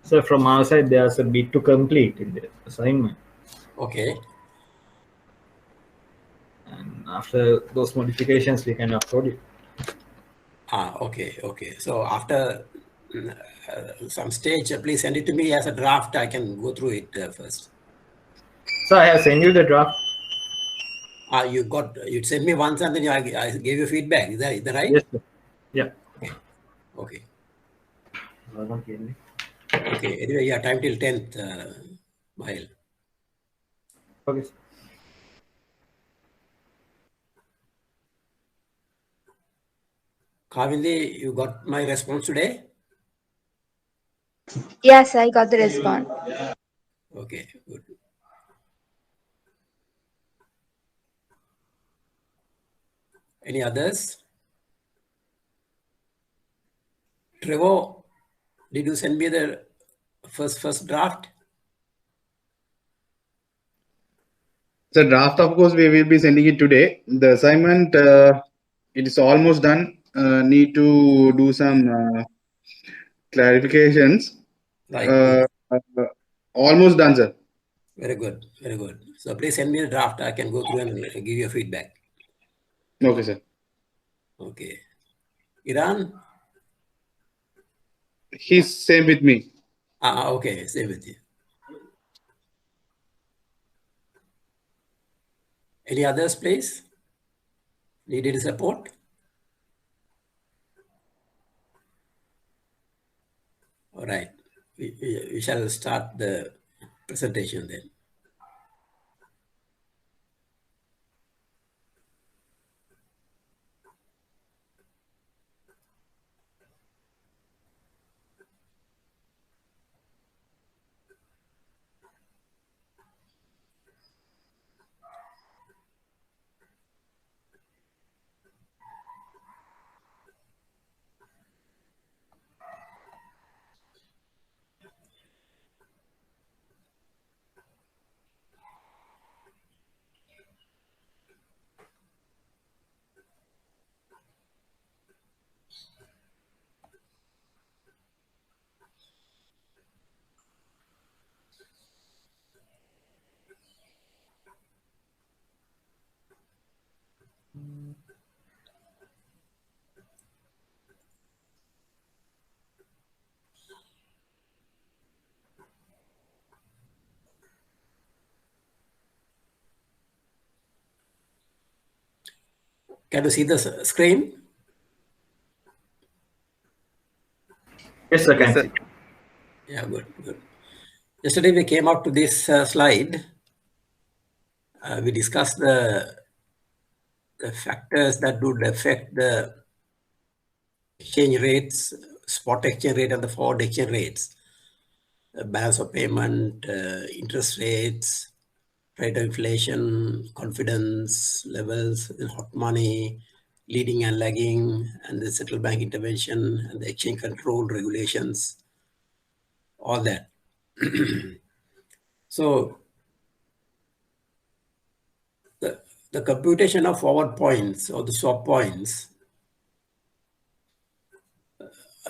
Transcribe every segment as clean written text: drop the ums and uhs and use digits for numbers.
So from our side, there's a bit to complete in the assignment. Okay. And after those modifications, we can upload it. Okay. So after some stage, please send it to me as a draft. I can go through it first. So I have sent you the draft. You sent me once and then I gave you feedback. Is that right? Yes, sir. Yeah. Okay. Okay. Okay. Anyway, yeah, time till 10th, Mahil. Okay, sir. Kavindi, you got my response today? Yes, I got the response. Okay, good. Any others? Trevor, did you send me the first draft? The draft, of course, we will be sending it today. The assignment, it is almost done. Need to do some clarifications. Right. Almost done, sir. Very good. Very good. So please send me the draft. I can go through and give you a feedback. Okay, sir. Okay. Iran? He's same with me. Okay. Same with you. Any others, please? Needed support? All right. We shall start the presentation then. Can you see the screen? Yes, sir. Can see. Yeah, good. Yesterday we came up to this slide. We discussed the factors that would affect the exchange rates, spot exchange rate and the forward exchange rates. Balance of payment, interest rates, rate of inflation, confidence levels, hot money, leading and lagging, and the central bank intervention and the exchange control regulations, all that. So the computation of forward points or the swap points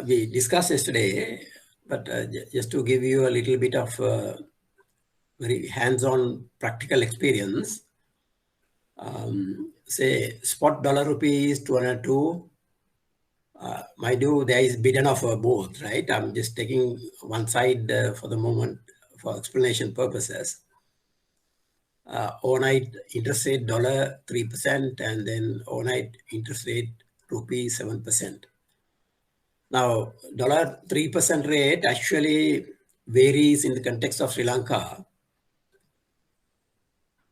we discussed yesterday, but just to give you a little bit of very hands-on practical experience, say spot dollar rupee is 202. Mind you, there is bid and offer both, right? I'm just taking one side for the moment for explanation purposes. Overnight interest rate dollar 3% and then overnight interest rate rupee 7%. Now, dollar 3% rate actually varies in the context of Sri Lanka.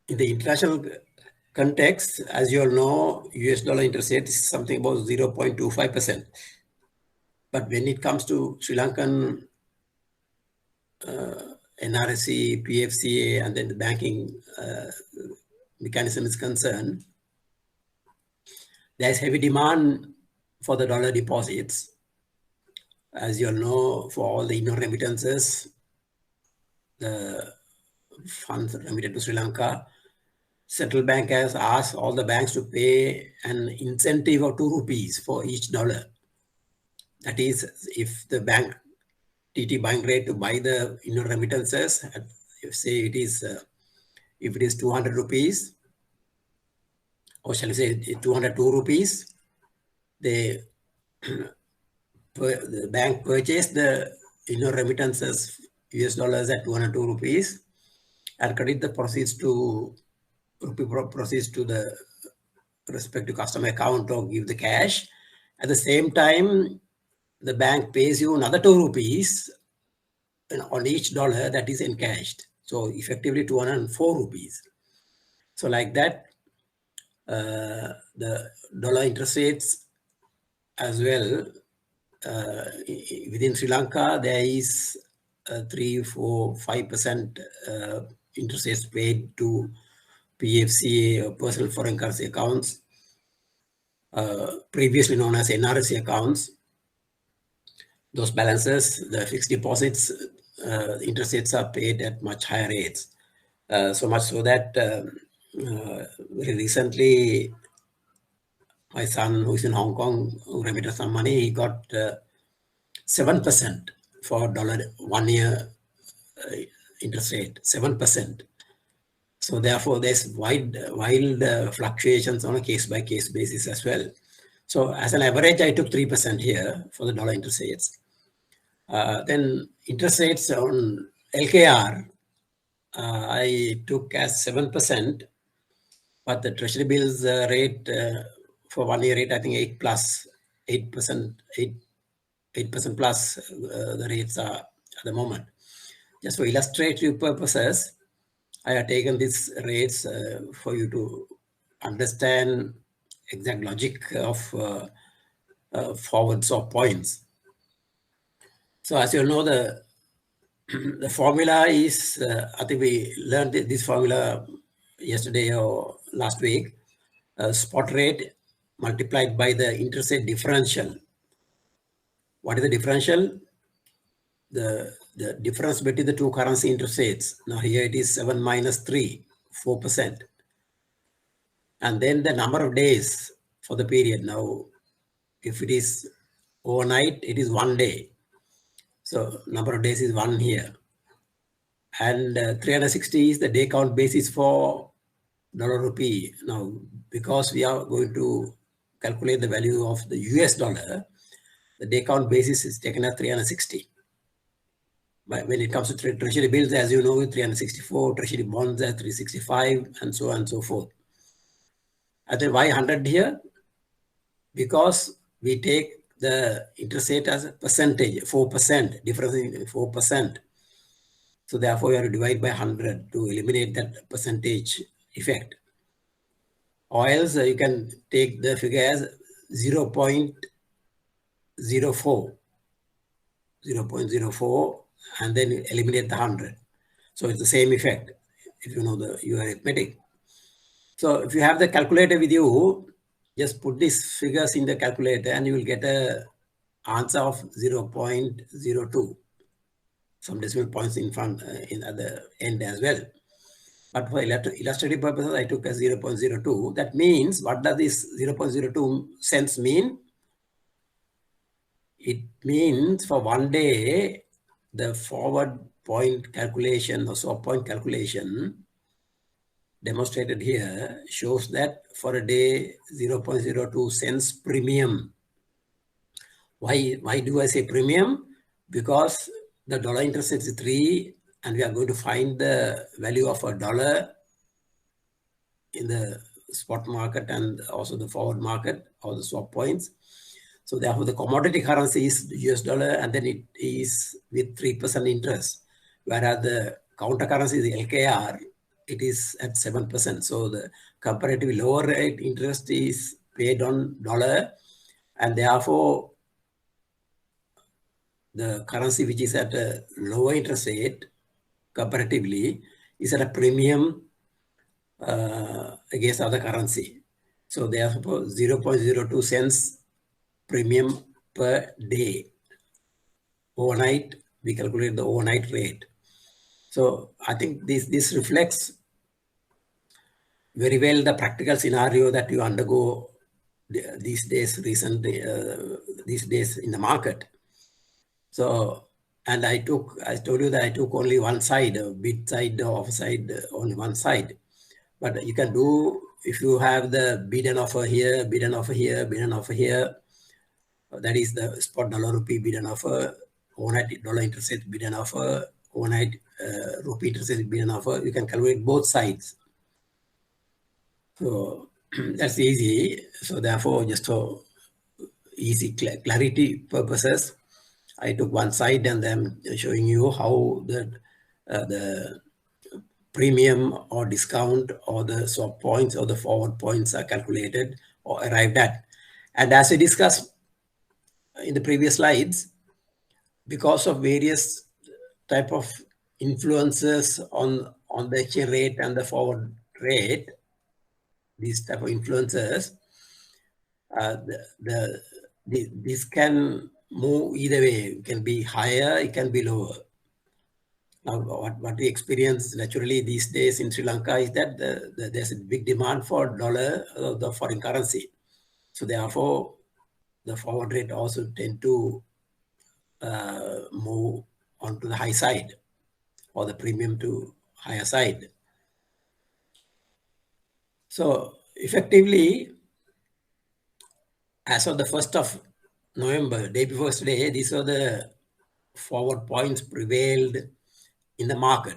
In the international context, as you all know, US dollar interest rate is something about 0.25%. But when it comes to Sri Lankan NRSC, PFCA, and then the banking mechanism is concerned, there's heavy demand for the dollar deposits. As you all know, for all the inward remittances, the funds remitted to Sri Lanka, Central Bank has asked all the banks to pay an incentive of 2 rupees for each dollar. That is, if the bank TT buying rate to buy the remittances. Say it is, if it is 200 rupees, or shall we say 202 rupees, the bank purchased the remittances US dollars at 202 rupees and credit the proceeds to the respective customer account or give the cash. At the same time, the bank pays you another 2 rupees on each dollar that is encashed. So effectively 204 rupees. So like that, the dollar interest rates as well. Within Sri Lanka, there is 3, 4, 5% interest rates paid to PFCA or personal foreign currency accounts, previously known as NRC accounts. Those balances, the fixed deposits, interest rates are paid at much higher rates. So much so that very recently, my son, who is in Hong Kong, who remitted some money, he got 7% for $1 year interest rate, 7%. So therefore, there's wild fluctuations on a case-by-case basis as well. So as an average, I took 3% here for the dollar interest rates. Then interest rates on LKR, I took as 7%, but the Treasury bills rate for 1 year rate, I think 8% plus, the rates are at the moment. Just for illustrative purposes, I have taken these rates for you to understand exact logic of forward swap points. So as you know, the formula is, I think we learned this formula yesterday or last week, spot rate multiplied by the interest rate differential. What is the differential? The difference between the two currency interest rates. Now here it is 7 minus 3, 4%. And then the number of days for the period. Now, if it is overnight, it is 1 day. So number of days is 1 here. And 360 is the day count basis for dollar rupee. Now, because we are going to calculate the value of the US dollar, the day count basis is taken at 360. But when it comes to treasury bills, as you know, 364, treasury bonds at 365, and so on and so forth. And then why 100 here? Because we take the interest rate as a percentage, 4%, difference in 4%. So therefore, you have to divide by 100 to eliminate that percentage effect. Or else you can take the figure as 0.04, and then eliminate the 100. So it's the same effect if you know your arithmetic. So if you have the calculator with you, just put these figures in the calculator and you will get an answer of 0.02. Some decimal points in front, at the end as well. But for illustrative purposes, I took as 0.02. That means, what does this 0.02 cents mean? It means for 1 day, the forward point calculation or swap point calculation demonstrated here shows that for a day, 0.02 cents premium. Why do I say premium? Because the dollar interest rate is 3, and we are going to find the value of a dollar in the spot market and also the forward market or the swap points. So therefore, the commodity currency is the US dollar, and then it is with 3% interest, whereas the counter currency, the LKR, it is at 7%. So the comparatively lower rate interest is paid on dollar, and therefore the currency which is at a lower interest rate comparatively is at a premium against other currency. So therefore 0.02 cents premium per day. Overnight, we calculate the overnight rate. So I think this reflects very well the practical scenario that you undergo these days in the market. So And I told you that I took only one side, bid side, offer side, only one side. But you can do, if you have the bid and offer here, bid and offer here, bid and offer here, that is the spot dollar rupee bid and offer, overnight dollar interest rate bid and offer, overnight rupee interest rate bid and offer. You can calculate both sides. So that's easy. So therefore, just for easy clarity purposes, I took one side and then showing you how the premium or discount or the swap points or the forward points are calculated or arrived at. And as we discussed in the previous slides, because of various type of influences on the exchange rate and the forward rate, these type of influences, this can move either way. It can be higher, it can be lower. Now, what we experience naturally these days in Sri Lanka is that there's a big demand for dollar, the foreign currency. So therefore, the forward rate also tend to move onto the high side or the premium to higher side. So effectively, as of the 1st of November, day before yesterday, these are the forward points prevailed in the market.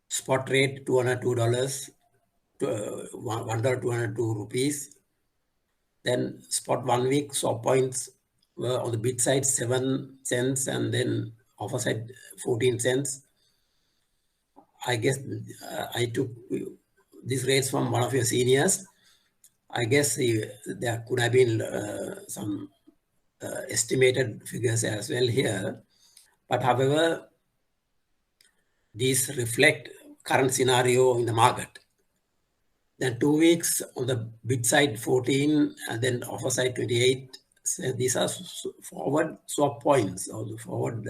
Spot rate $202, $1.202 rupees. Then spot 1 week swap points were on the bid side 7 cents and then offer side 14 cents. I guess I took these rates from one of your seniors. I guess there could have been some estimated figures as well here. But however, these reflect current scenario in the market. Then 2 weeks on the bid side 14 and then offer side 28. So these are forward swap points or the forward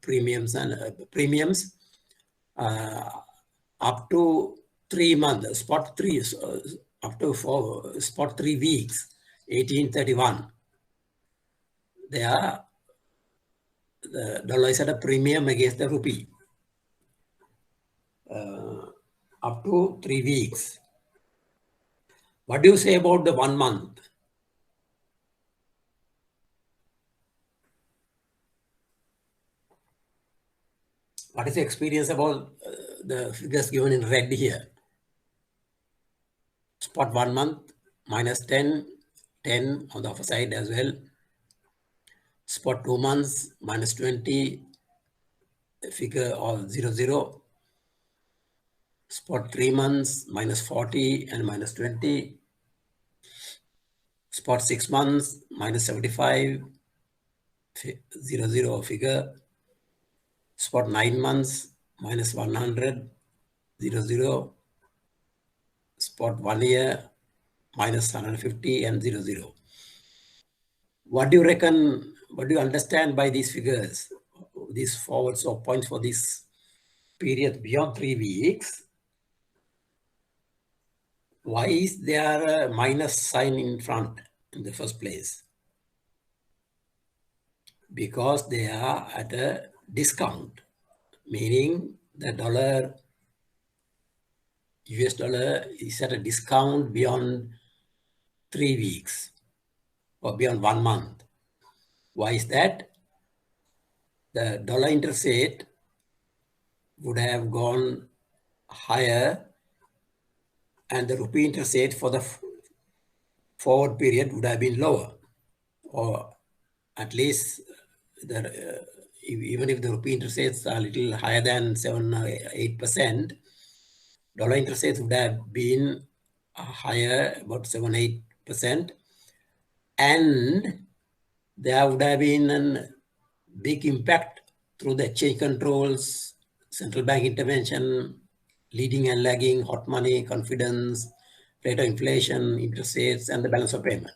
premiums and premiums up to 3 months, spot 3, up to spot 3 weeks, 1831. The dollar is at a premium against the rupee. Up to 3 weeks. What do you say about the 1 month? What is the experience about the figures given in red here? Spot 1 month, minus 10, 10 on the offer side as well. Spot 2 months, minus 20, figure of 0, 0. Spot 3 months, minus 40 and minus 20. Spot 6 months, minus 75, 0, 0 figure. Spot 9 months, minus 100, 0, 0. Spot 1 year, minus 150 and 0, 0. What do you reckon, what do you understand by these figures, these forward swap points for this period beyond 3 weeks? Why is there a minus sign in front in the first place? Because they are at a discount, meaning the dollar, US dollar is at a discount beyond 3 weeks or beyond 1 month. Why is that? The dollar interest rate would have gone higher and the rupee interest rate for the forward period would have been lower, or at least even if the rupee interest rates are a little higher than 7 or 8%, dollar interest rates would have been higher, about 7 8%, and there would have been a big impact through the exchange controls, central bank intervention, leading and lagging, hot money, confidence, rate of inflation, interest rates, and the balance of payment.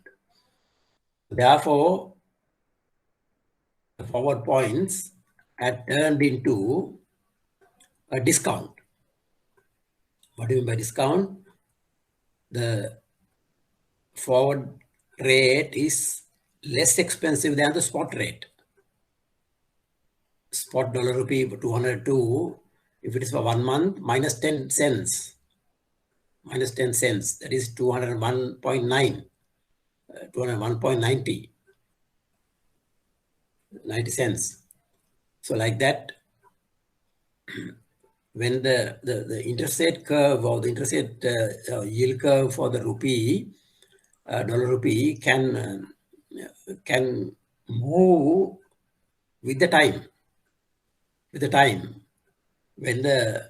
Therefore, the forward points had turned into a discount. What do you mean by discount? The forward rate is less expensive than the spot rate. Spot dollar rupee 202, if it is for 1 month, minus 10 cents. Minus 10 cents, that is 201.9, 201.90, 90 cents. So like that, when the interest rate curve or the interest rate yield curve for the rupee, dollar rupee can move with the time. With the time, when the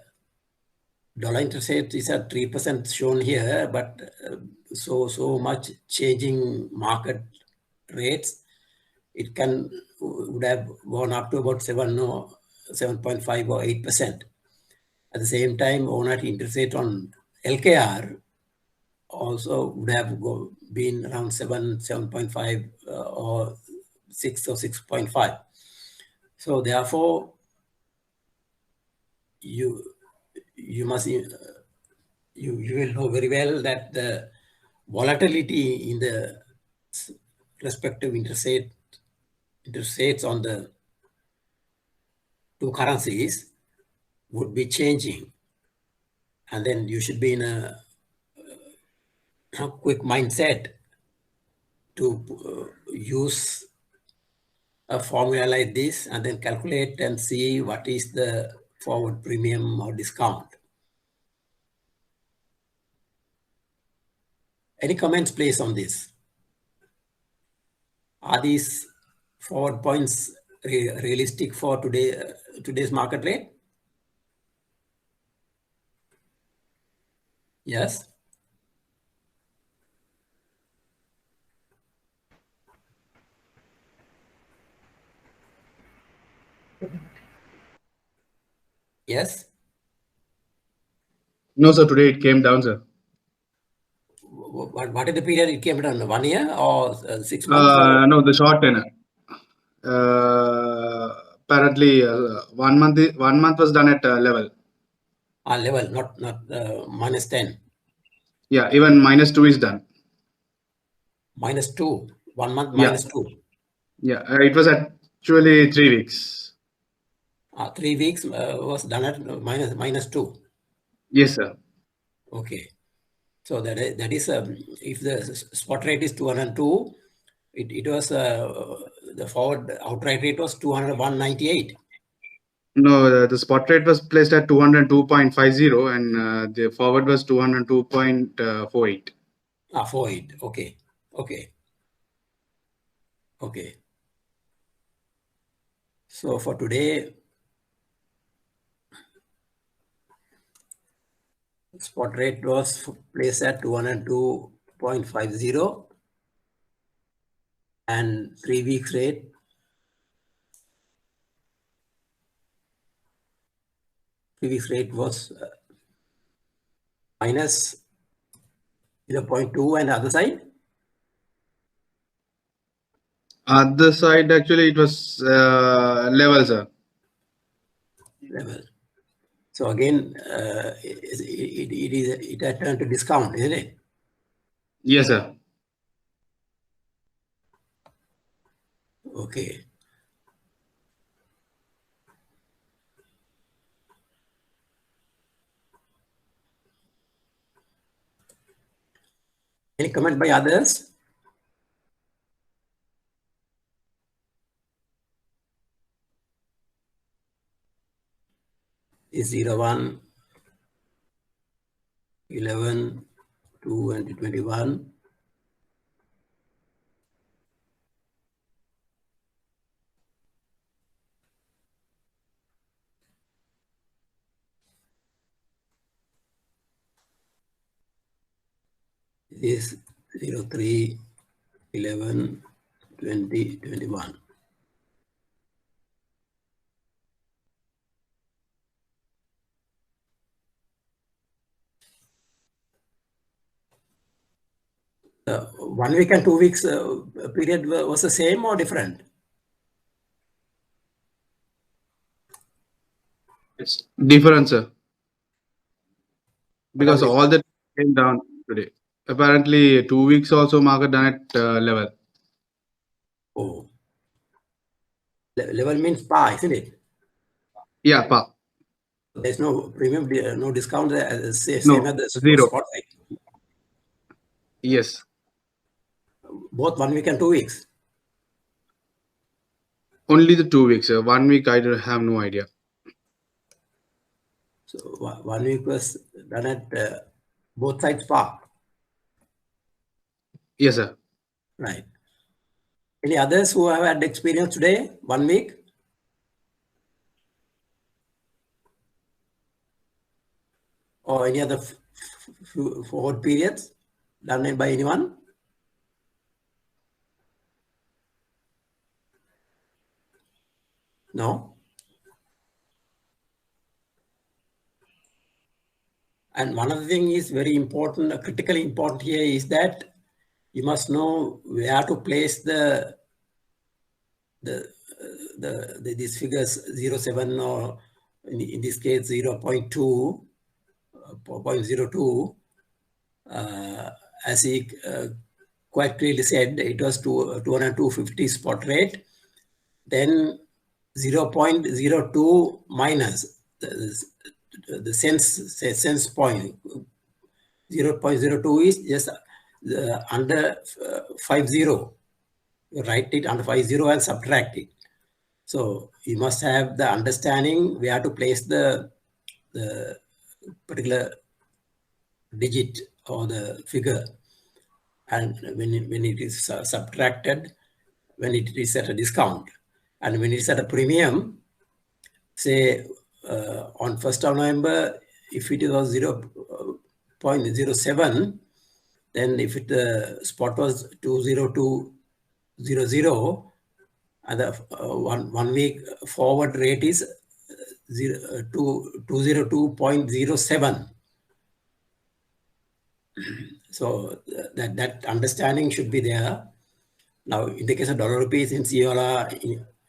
dollar interest rate is at 3% shown here, but so much changing market rates, it would have gone up to about 7.5 or 8%. At the same time, overnight interest rate on LKR also would have been around 7.5 or 6 or 6.5. So therefore, you must you will know very well that the volatility in the respective interest rates on the two currencies would be changing, and then you should be in a quick mindset to use a formula like this and then calculate and see what is the forward premium or discount. Any comments, please, on this? Are these forward points realistic for today's market rate? Yes. Yes. No, sir. Today it came down, sir. What is the period it came down? 1 year or 6 months? No, the short tenor. Apparently, 1 month. 1 month was done at level. Level, not minus 10. Yeah, even -2 is done. -2. 1 month Yeah. -2. Yeah, it was actually 3 weeks. 3 weeks was done at -2. Yes, sir. Okay. So that is if the spot rate is 202, it was the forward outright rate was 201.98. No, the spot rate was placed at 202.50 and the forward was 202.48. 48. Okay. Okay. Okay. So for today, spot rate was placed at 202.50 and 3 weeks rate was minus 0.2, and the other side? Other side, actually, it was level, sir. Level. So again, it had turned to discount, isn't it? Yes, sir. Okay. Any comment by others? Is 01, 11, 2, and 21. Is 03, 11, 20, 21. The 1 week and 2 weeks period was the same or different? It's different, sir. Because all that came down today. Apparently, 2 weeks also market done at level. Oh. Level means par, isn't it? Yeah, par. There's no premium, no discount, same No, as the zero. spot rate. Yes. Both 1 week and 2 weeks. Only the 2 weeks. 1 week, I don't have no idea. So 1 week was done at both sides par. Yes, sir. Right. Any others who have had experience today? 1 week? Or any other forward periods done by anyone? No? And one other thing is very important, critically important here is that you must know where to place these figures 0.7 or in this case 0.2, 0.02. As he quite clearly said, it was 250 spot rate. Then 0.02 minus the cents point. 0.02 is just under 50. You write it under 50 and subtract it. So you must have the understanding where to place the particular digit or the figure. And when it is subtracted, when it is at a discount, and when it's at a premium, say on 1st of November, if it was 0.07, then if the spot was 202.00, and the 1 week forward rate is 202.07. So that understanding should be there. Now, in the case of dollar rupee, since you are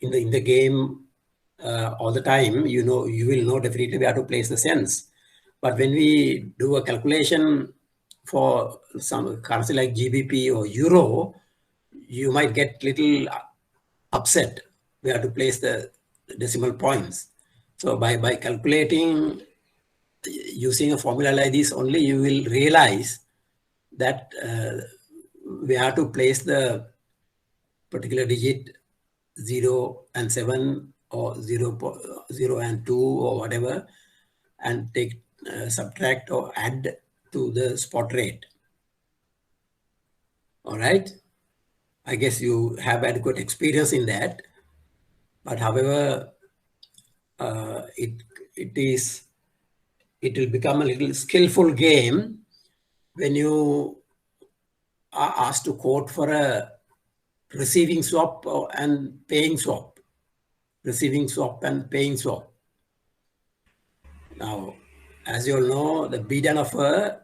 in the game all the time, you will know definitely where to place the cents. But when we do a calculation for some currency like GBP or Euro, you might get little upset where to place the decimal points. So by calculating using a formula like this only, you will realize that we have to place the particular digit 0 and 7 or 0 and 2 or whatever, and take subtract or add to the spot rate. All right. I guess you have adequate experience in that. But however, it will become a little skillful game when you are asked to quote for a receiving swap and paying swap. Receiving swap and paying swap. Now, as you all know, the bid and offer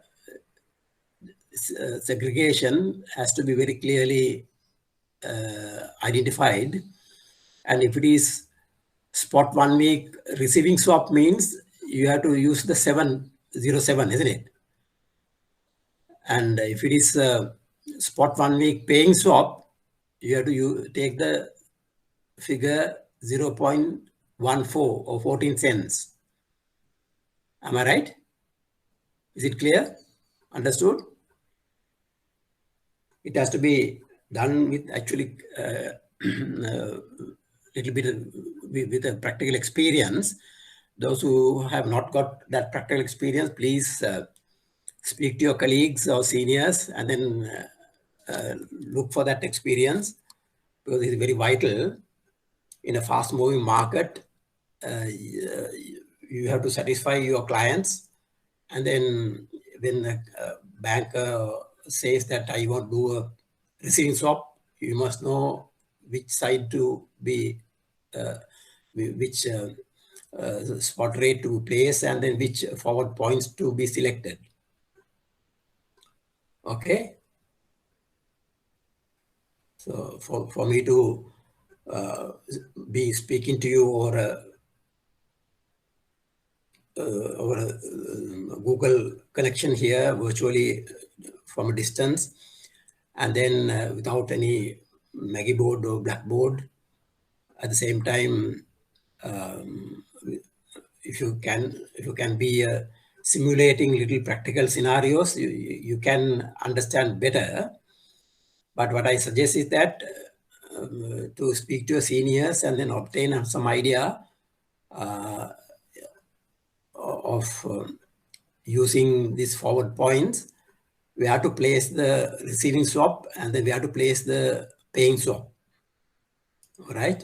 segregation has to be very clearly identified. And if it is spot 1 week receiving swap, means you have to use the 707, isn't it? And if it is spot 1 week paying swap, you have to take the figure 0.14 or 14 cents. Am I right? Is it clear? Understood? It has to be done with actually little bit with a practical experience. Those who have not got that practical experience, please speak to your colleagues or seniors and then look for that experience, because it's very vital in a fast moving market. You have to satisfy your clients, and then when the banker says that I want to do a receiving swap, you must know which side to be, which spot rate to place, and then which forward points to be selected. Okay. So for me to be speaking to you over a Google connection here virtually from a distance, and then without any Maggie board or blackboard. At the same time, if you can be simulating little practical scenarios, you can understand better. But what I suggest is that to speak to your seniors and then obtain some idea of using these forward points. We have to place the receiving swap and then we have to place the paying swap. All right.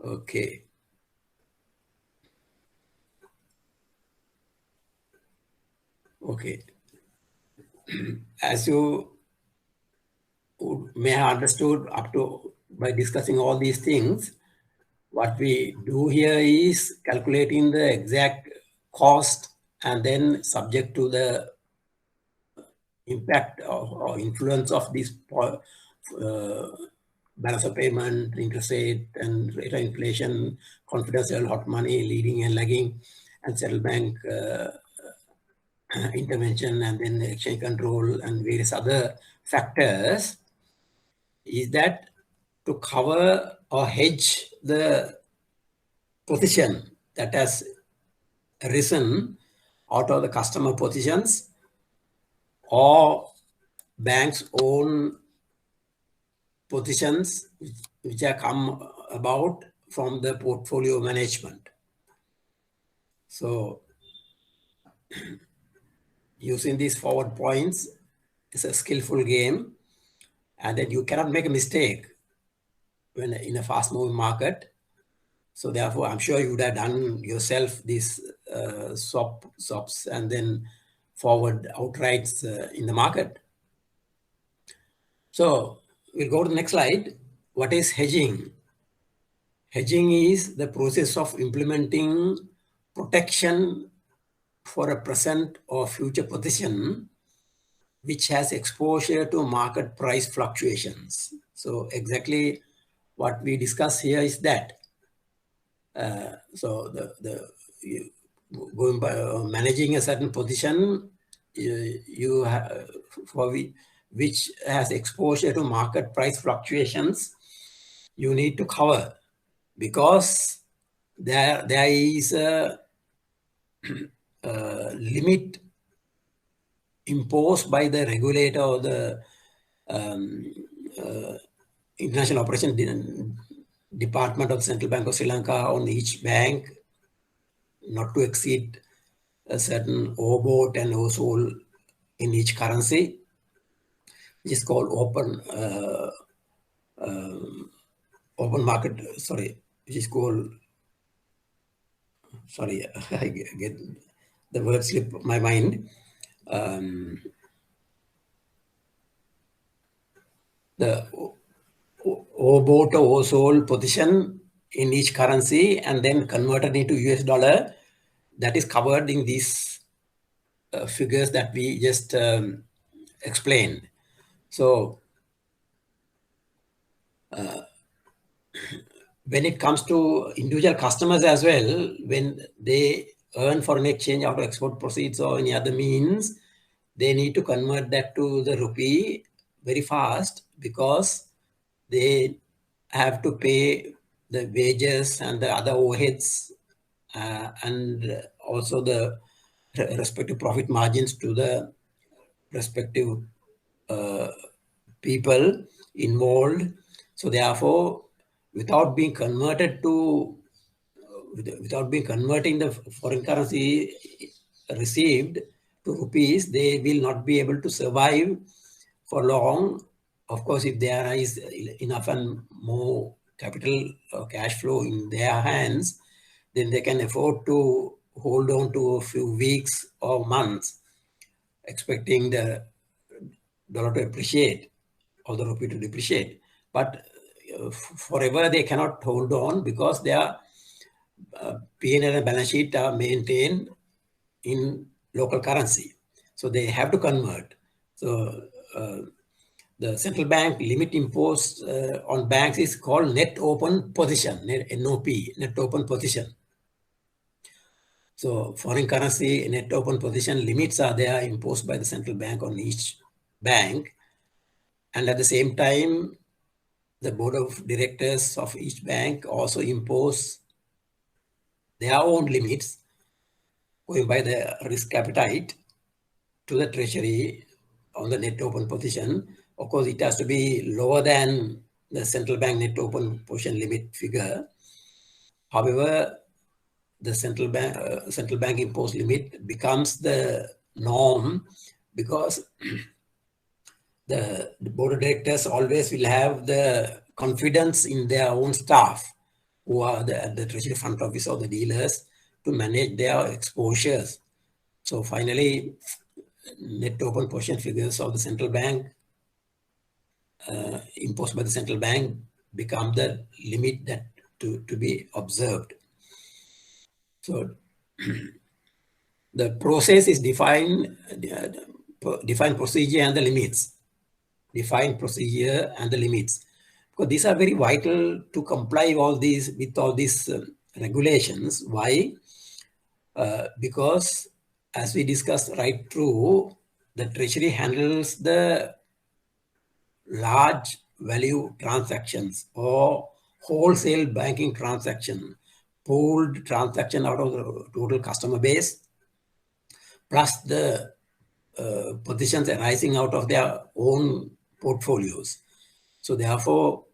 Okay. Okay. As you may have understood up to by discussing all these things, what we do here is calculating the exact cost and then subject to the impact or influence of this balance of payment, interest rate, and rate of inflation, confidence level, hot money, leading and lagging, and central bank intervention, and then exchange control and various other factors, is that to cover or hedge the position that has arisen out of the customer positions or bank's own positions which have come about from the portfolio management. So using these forward points is a skillful game, and that you cannot make a mistake when in a fast moving market. So therefore, I'm sure you would have done yourself these swaps and then forward outrights in the market. So we'll go to the next slide. What is hedging? Hedging is the process of implementing protection for a present or future position which has exposure to market price fluctuations. So exactly what we discuss here is that. So going by managing a certain position, you have, which has exposure to market price fluctuations, you need to cover, because there is a limit imposed by the regulator or the International Operation Department of the Central Bank of Sri Lanka on each bank not to exceed a certain overbought and oversold in each currency, which is called open market, which is called, I get the word slip my mind. The overbought or oversold position in each currency and then converted into US dollar, that is covered in these figures that we just explained. So when it comes to individual customers as well, when they earn foreign exchange out of export proceeds or any other means, they need to convert that to the rupee very fast, because they have to pay the wages and the other overheads and also the respective profit margins to the respective people involved. So therefore, without converting the foreign currency received to rupees, they will not be able to survive for long. Of course, if there is enough and more capital or cash flow in their hands, then they can afford to hold on to a few weeks or months, expecting the dollar to appreciate or the rupee to depreciate. But forever they cannot hold on, because their P&L and balance sheet are maintained in local currency. So they have to convert. So the central bank limit imposed on banks is called net open position, NOP, net open position. So foreign currency net open position limits are there imposed by the central bank on each bank. And at the same time, the board of directors of each bank also impose their own limits going by the risk appetite to the treasury on the net open position. Of course, it has to be lower than the central bank net open position limit figure. However, the central bank imposed limit becomes the norm because the board of directors always will have the confidence in their own staff who are at the treasury front office or the dealers to manage their exposures. So finally, net open position figures of the central bank imposed by the central bank become the limit that to be observed. So the process is define procedure and the limits. Define procedure and the limits. Because these are very vital to comply with all these regulations. Why? Because as we discussed right through, the treasury handles the large value transactions or wholesale banking transaction, pooled transaction out of the total customer base, plus the positions arising out of their own portfolios. So therefore,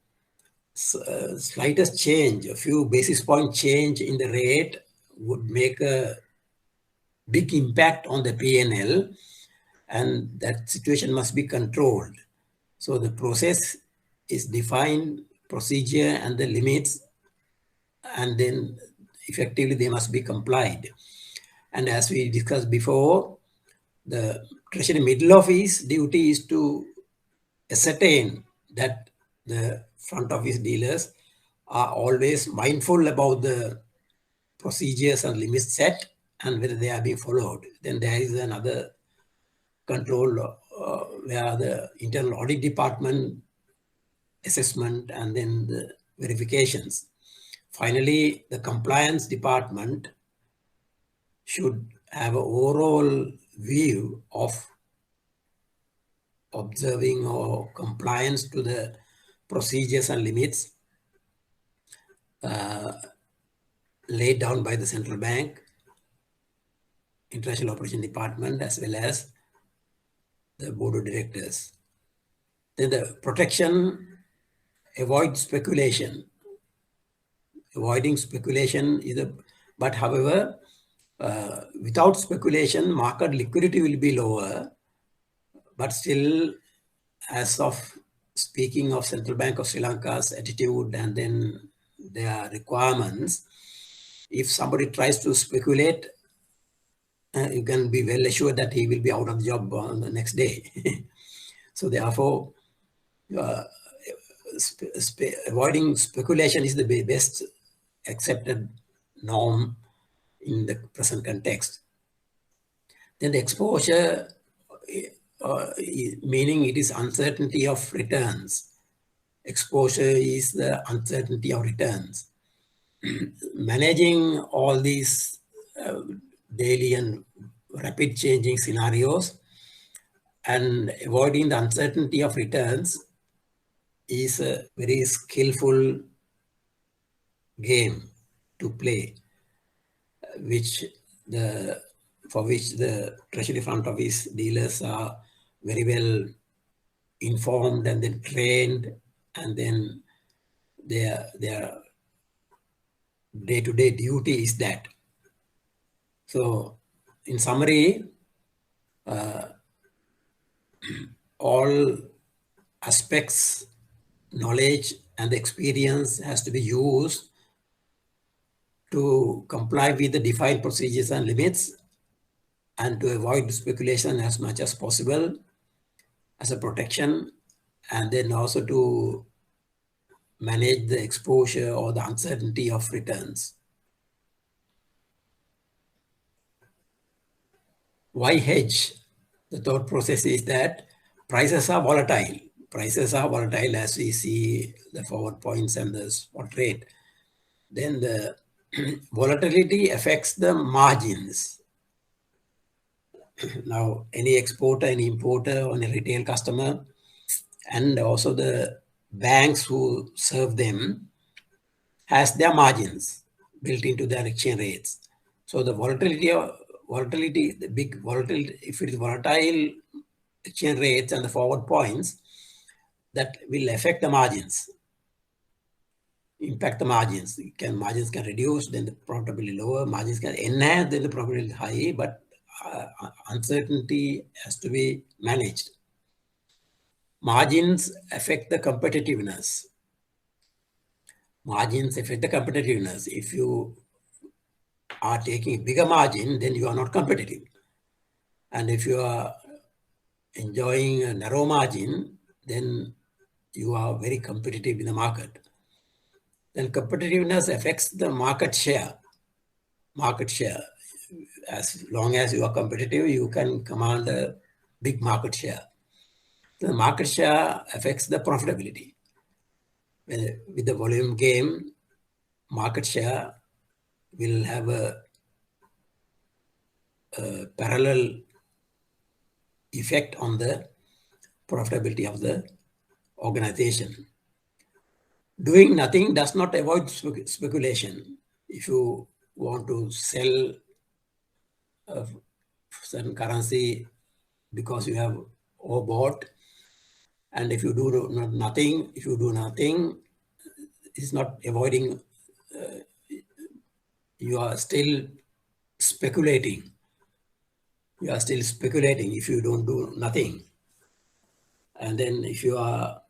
slightest change, a few basis point change in the rate would make a big impact on the P&L, and that situation must be controlled. So the process is defined, procedure and the limits, and then effectively they must be complied. And as we discussed before, the Treasury Middle Office duty is to ascertain that the front office dealers are always mindful about the procedures and limits set and whether they are being followed. Then there is another control where the internal audit department assessment and then the verifications. Finally, the compliance department should have an overall view of observing or compliance to the procedures and limits laid down by the central bank, international operation department, as well as the board of directors. Then the protection, avoid speculation. Avoiding speculation is but however, without speculation, market liquidity will be lower, but still, as of speaking of Central Bank of Sri Lanka's attitude and then their requirements, if somebody tries to speculate, you can be well assured that he will be out of the job on the next day. So therefore, avoiding speculation is the best accepted norm in the present context. Then the exposure, meaning it is uncertainty of returns. Exposure is the uncertainty of returns. Managing all these daily and rapid changing scenarios and avoiding the uncertainty of returns is a very skillful game to play, for which the Treasury front office dealers are very well informed and then trained, and then their day-to-day duty is that. So in summary, all aspects, knowledge and experience has to be used to comply with the defined procedures and limits and to avoid speculation as much as possible as a protection, and then also to manage the exposure or the uncertainty of returns. Why hedge? The thought process is that prices are volatile. Prices are volatile as we see the forward points and the spot rate. Then the volatility affects the margins. Now, any exporter, any importer, or any retail customer, and also the banks who serve them has their margins built into their exchange rates. So the volatility, the big volatility, if it is volatile exchange rates and the forward points, that will affect the margins, impact the margins. Margins can reduce, then the profitability lower. Margins can enhance, then the profitability high. But uncertainty has to be managed. Margins affect the competitiveness. Margins affect the competitiveness. If you are taking a bigger margin, then you are not competitive. And if you are enjoying a narrow margin, then you are very competitive in the market. Then competitiveness affects the market share. Market share. As long as you are competitive, you can command a big market share. The market share affects the profitability. With the volume game, market share will have a parallel effect on the profitability of the organization. Doing nothing does not avoid speculation. If you want to sell a certain currency because you have overbought, and if you do nothing, it's not avoiding, you are still speculating. You are still speculating if you don't do nothing. And then if you are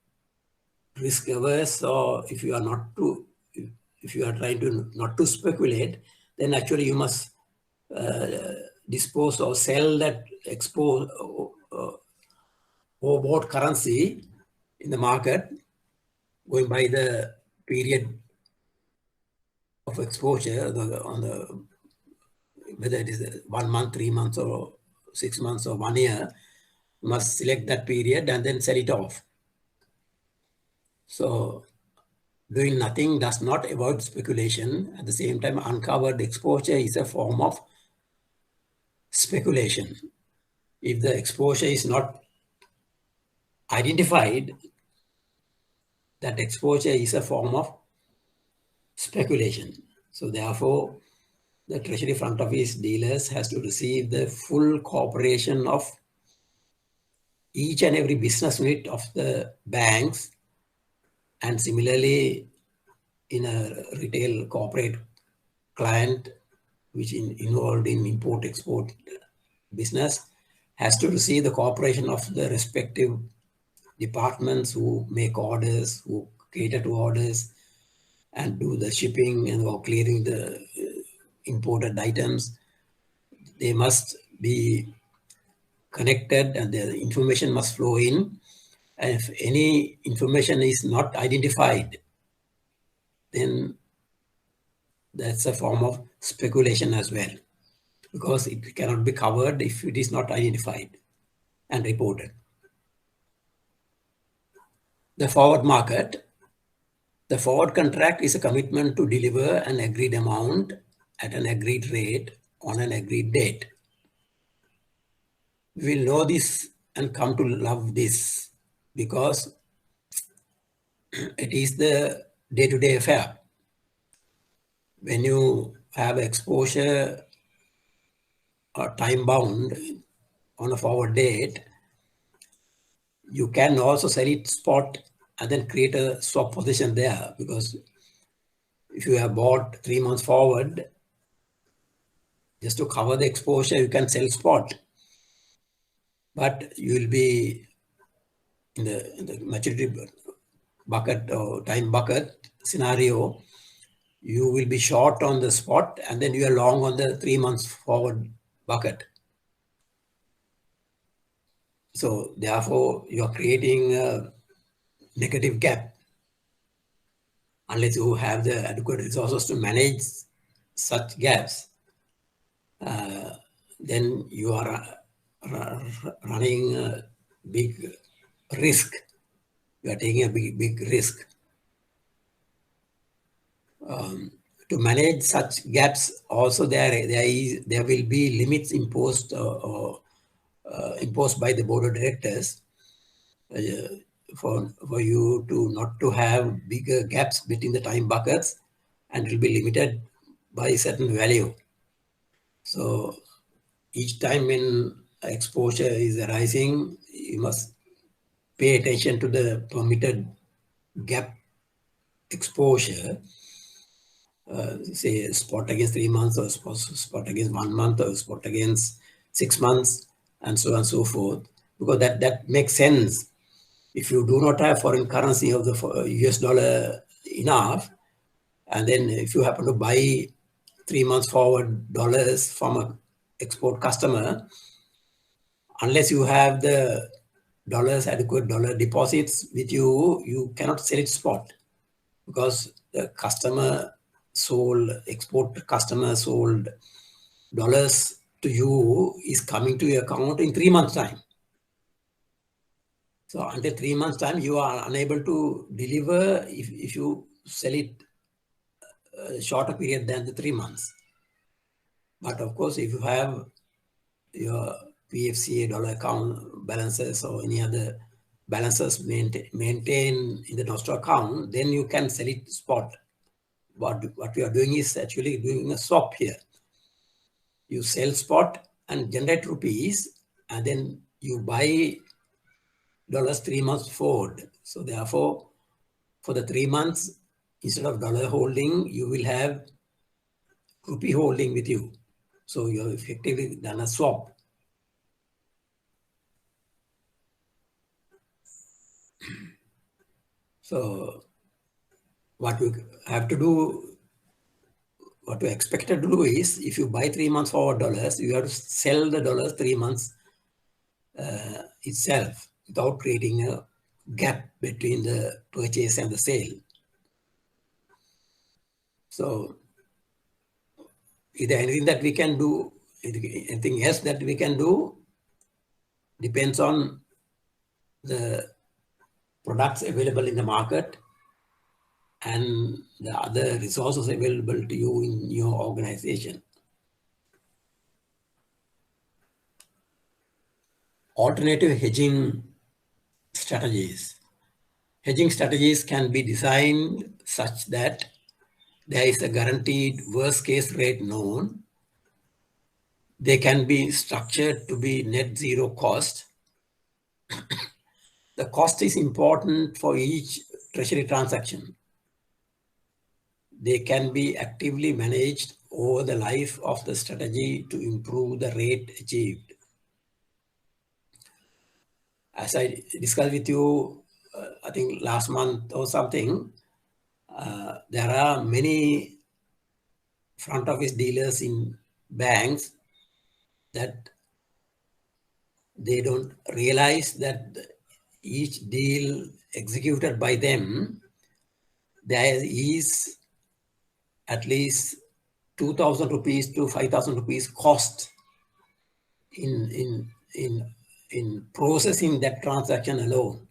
risk averse, or if you are trying to not to speculate, then actually you must dispose or sell that overbought currency in the market, going by the period of exposure, whether it is 1 month, 3 months, or 6 months, or 1 year, you must select that period and then sell it off. So doing nothing does not avoid speculation. At the same time, uncovered exposure is a form of speculation. If the exposure is not identified, that exposure is a form of speculation. So therefore, the Treasury front office dealers has to receive the full cooperation of each and every business unit of the banks, and similarly in a retail corporate client which is involved in import-export business, has to receive the cooperation of the respective departments who make orders, who cater to orders, and do the shipping and or clearing the imported items. They must be connected and the information must flow in. And if any information is not identified, then that's a form of speculation as well, because it cannot be covered if it is not identified and reported. The forward market. The forward contract is a commitment to deliver an agreed amount at an agreed rate on an agreed date. We will know this and come to love this because it is the day-to-day affair. When you have exposure or time bound on a forward date, you can also sell it spot and then create a swap position there, because if you have bought 3 months forward, just to cover the exposure, you can sell spot. But you will be in the maturity bucket or time bucket scenario, you will be short on the spot and then you are long on the 3 months forward bucket. So therefore, you are creating a negative gap. Unless you have the adequate resources to manage such gaps, then you are running a big risk. You are taking a big risk. To manage such gaps, also there will be limits imposed imposed by the board of directors. for you to not to have bigger gaps between the time buckets, and it will be limited by a certain value. So each time when exposure is arising, you must pay attention to the permitted gap exposure, say spot against 3 months, or spot against 1 month, or spot against 6 months, and so on and so forth, because that makes sense. If you do not have foreign currency of the US dollar enough, and then if you happen to buy 3 months forward dollars from an export customer, unless you have the adequate dollar deposits with you, you cannot sell it spot, because the export customer sold dollars to you is coming to your account in 3 months' time. So until 3 months' time, you are unable to deliver if you sell it a shorter period than the 3 months. But of course, if you have your PFCA dollar account balances or any other balances maintained in the Nostro account, then you can sell it spot. What we are doing is actually doing a swap here. You sell spot and generate rupees, and then you buy dollars 3 months forward. So therefore, for the 3 months, instead of dollar holding, you will have rupee holding with you. So you have effectively done a swap. So what we have to do, what we're expected to do is, if you buy 3 months forward dollars, you have to sell the dollars 3 months itself, without creating a gap between the purchase and the sale. So is there anything that we can do? Anything else that we can do? Depends on the products available in the market and the other resources available to you in your organization. Alternative hedging strategies. Hedging strategies can be designed such that there is a guaranteed worst case rate known. They can be structured to be net zero cost. The cost is important for each treasury transaction. They can be actively managed over the life of the strategy to improve the rate achieved. As I discussed with you, I think last month or something, there are many front office dealers in banks that they don't realize that each deal executed by them, there is at least 2,000 rupees to 5,000 rupees cost in processing that transaction alone.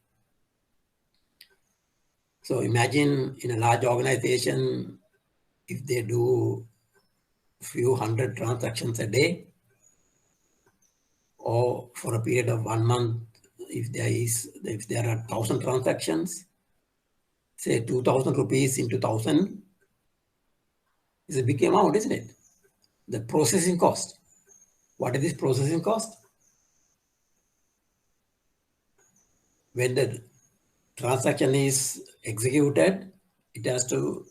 So imagine in a large organization, if they do a few hundred transactions a day, or for a period of 1 month, if there are 1,000 transactions, say 2,000 rupees into 1,000 is a big amount, isn't it? The processing cost. What is this processing cost? When the transaction is executed, it has to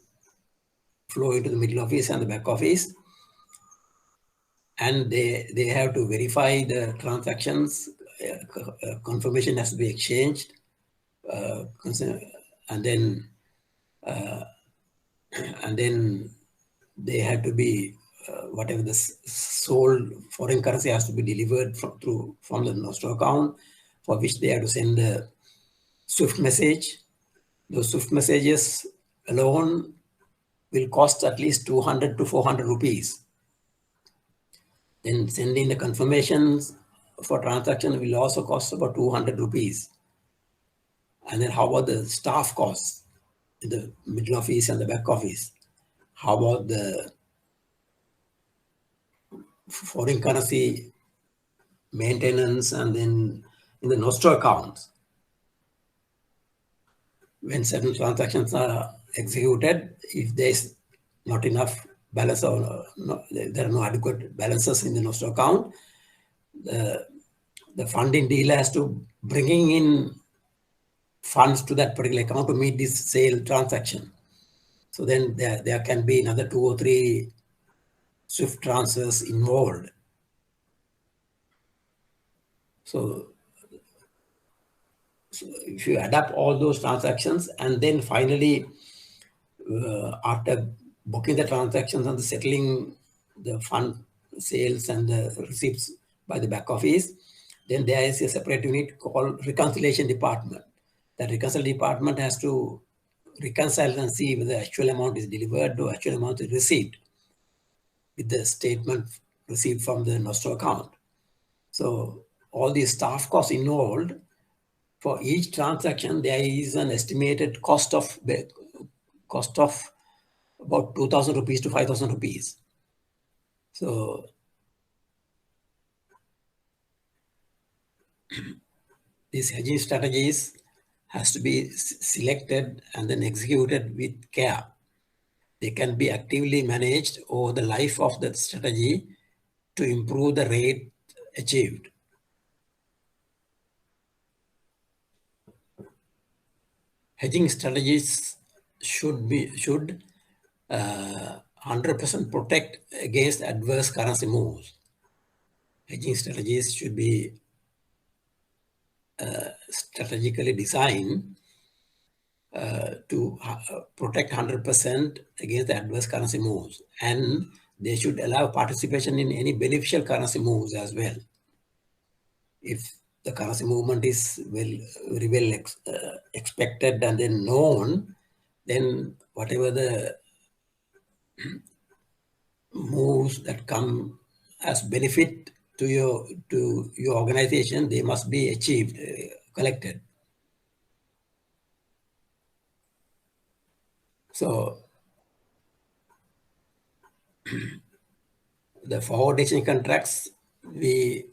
flow into the middle office and the back office, and they have to verify the transactions. Confirmation has to be exchanged, and then they have to be whatever the sold foreign currency has to be delivered from the Nostro account, for which they have to send a SWIFT message. Those SWIFT messages alone will cost at least 200 to 400 rupees. Then sending the confirmations for transaction will also cost about 200 rupees. And then how about the staff costs in the middle office and the back office? How about the foreign currency maintenance and then in the Nostro accounts? when certain transactions are executed, if there is not enough balance or there are no adequate balances in the nostro account, the funding dealer has to bringing in funds to that particular account to meet this sale transaction. So then there can be another 2 or 3 SWIFT transfers involved. So if you add up all those transactions and then finally after booking the transactions and settling the fund sales and the receipts by the back office, then there is a separate unit called reconciliation department. That reconciliation department has to reconcile and see whether the actual amount is delivered or actual amount is received with the statement received from the nostro account. So all the staff costs involved, for each transaction, there is an estimated cost of about 2,000 rupees to 5,000 rupees. So these hedging strategies has to be selected and then executed with care. They can be actively managed over the life of the strategy to improve the rate achieved. Hedging strategies should 100% protect against adverse currency moves. Hedging strategies should be strategically designed to protect 100% against the adverse currency moves, and they should allow participation in any beneficial currency moves as well. If the currency movement is very well expected and then known, then whatever the moves that come as benefit to your organization, they must be achieved, collected. So the forward exchange contracts, we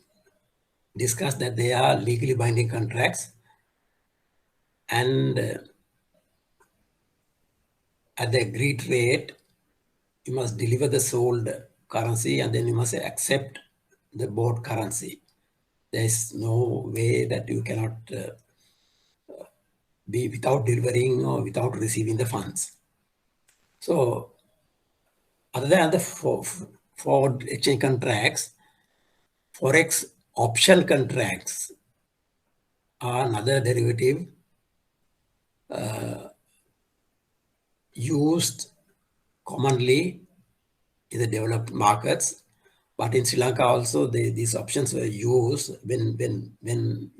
discussed that they are legally binding contracts, and at the agreed rate, you must deliver the sold currency and then you must accept the bought currency. There is no way that you cannot be without delivering or without receiving the funds. So other than the forward exchange contracts, Forex option contracts are another derivative used commonly in the developed markets, but in Sri Lanka also these options were used when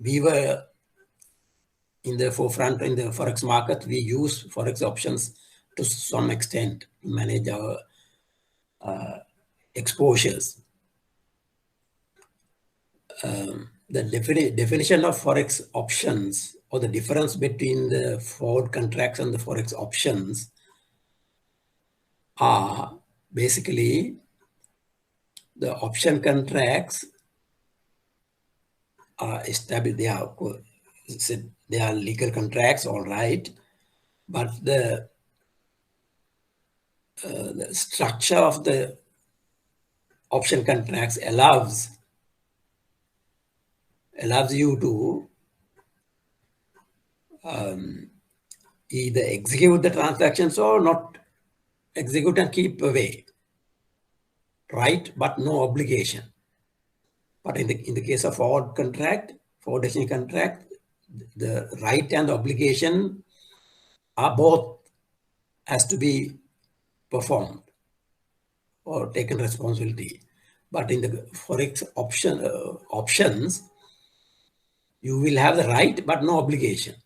we were in the forefront in the Forex market. We use Forex options to some extent to manage our exposures. The definition of Forex options, or the difference between the forward contracts and the Forex options, are basically the option contracts are established. They are legal contracts, all right, but the structure of the option contracts allows you to either execute the transactions or not execute and keep away. Right, but no obligation. But in the case of forward exchange contract, the right and the obligation are both has to be performed or taken responsibility. But in the Forex options, you will have the right but no obligation.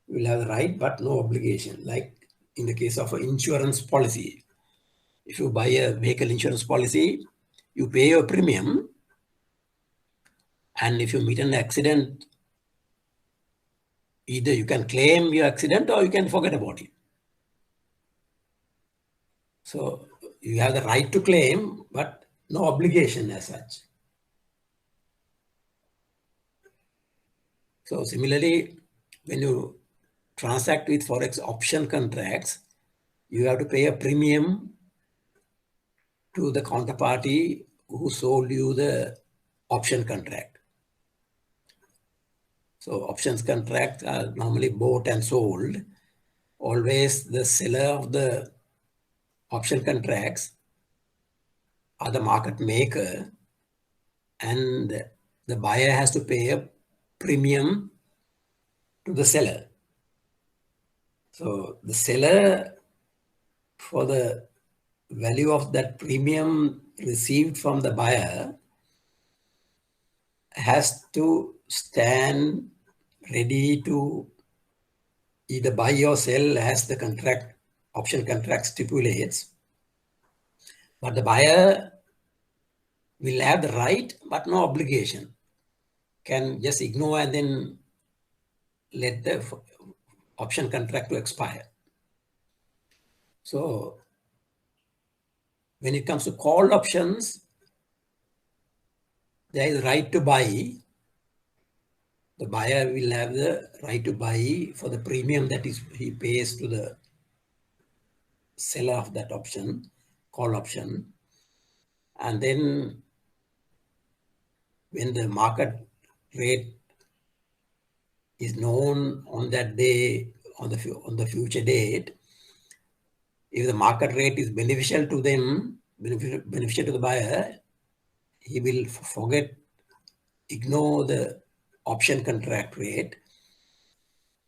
You will have the right but no obligation, like in the case of an insurance policy. If you buy a vehicle insurance policy, you pay your premium, and if you meet an accident, either you can claim your accident or you can forget about it. So you have the right to claim, but no obligation as such. So similarly, when you transact with Forex option contracts, you have to pay a premium to the counterparty who sold you the option contract. So options contracts are normally bought and sold. Always the seller of the option contracts are the market maker, and the buyer has to pay a premium to the seller. So the seller, for the value of that premium received from the buyer, has to stand ready to either buy or sell as the contract, option contract stipulates. But the buyer will have the right but no obligation. Can just ignore and then let the option contract to expire. So when it comes to call options, there is right to buy. The buyer will have the right to buy for the premium that he pays to the seller of that option, call option. And then when the market rate is known on that day, on the future date, if the market rate is beneficial to them, beneficial to the buyer, he will ignore the option contract rate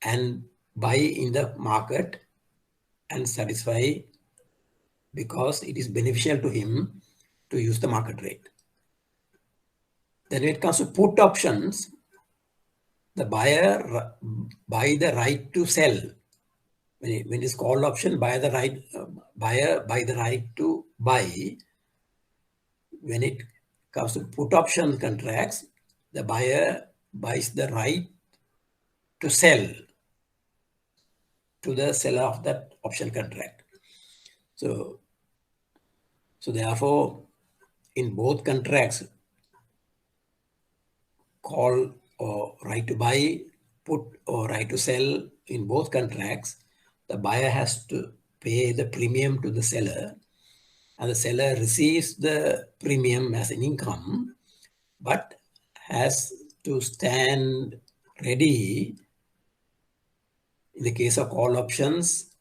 and buy in the market and satisfy, because it is beneficial to him to use the market rate. Then when it comes to put options, the buyer buy the right to sell. When it's call option, buyer buy the right to buy. When it comes to put option contracts, the buyer buys the right to sell to the seller of that option contract. So therefore, in both contracts, call or right to buy, put or right to sell, in both contracts, the buyer has to pay the premium to the seller, and the seller receives the premium as an income, but has to stand ready in the case of call options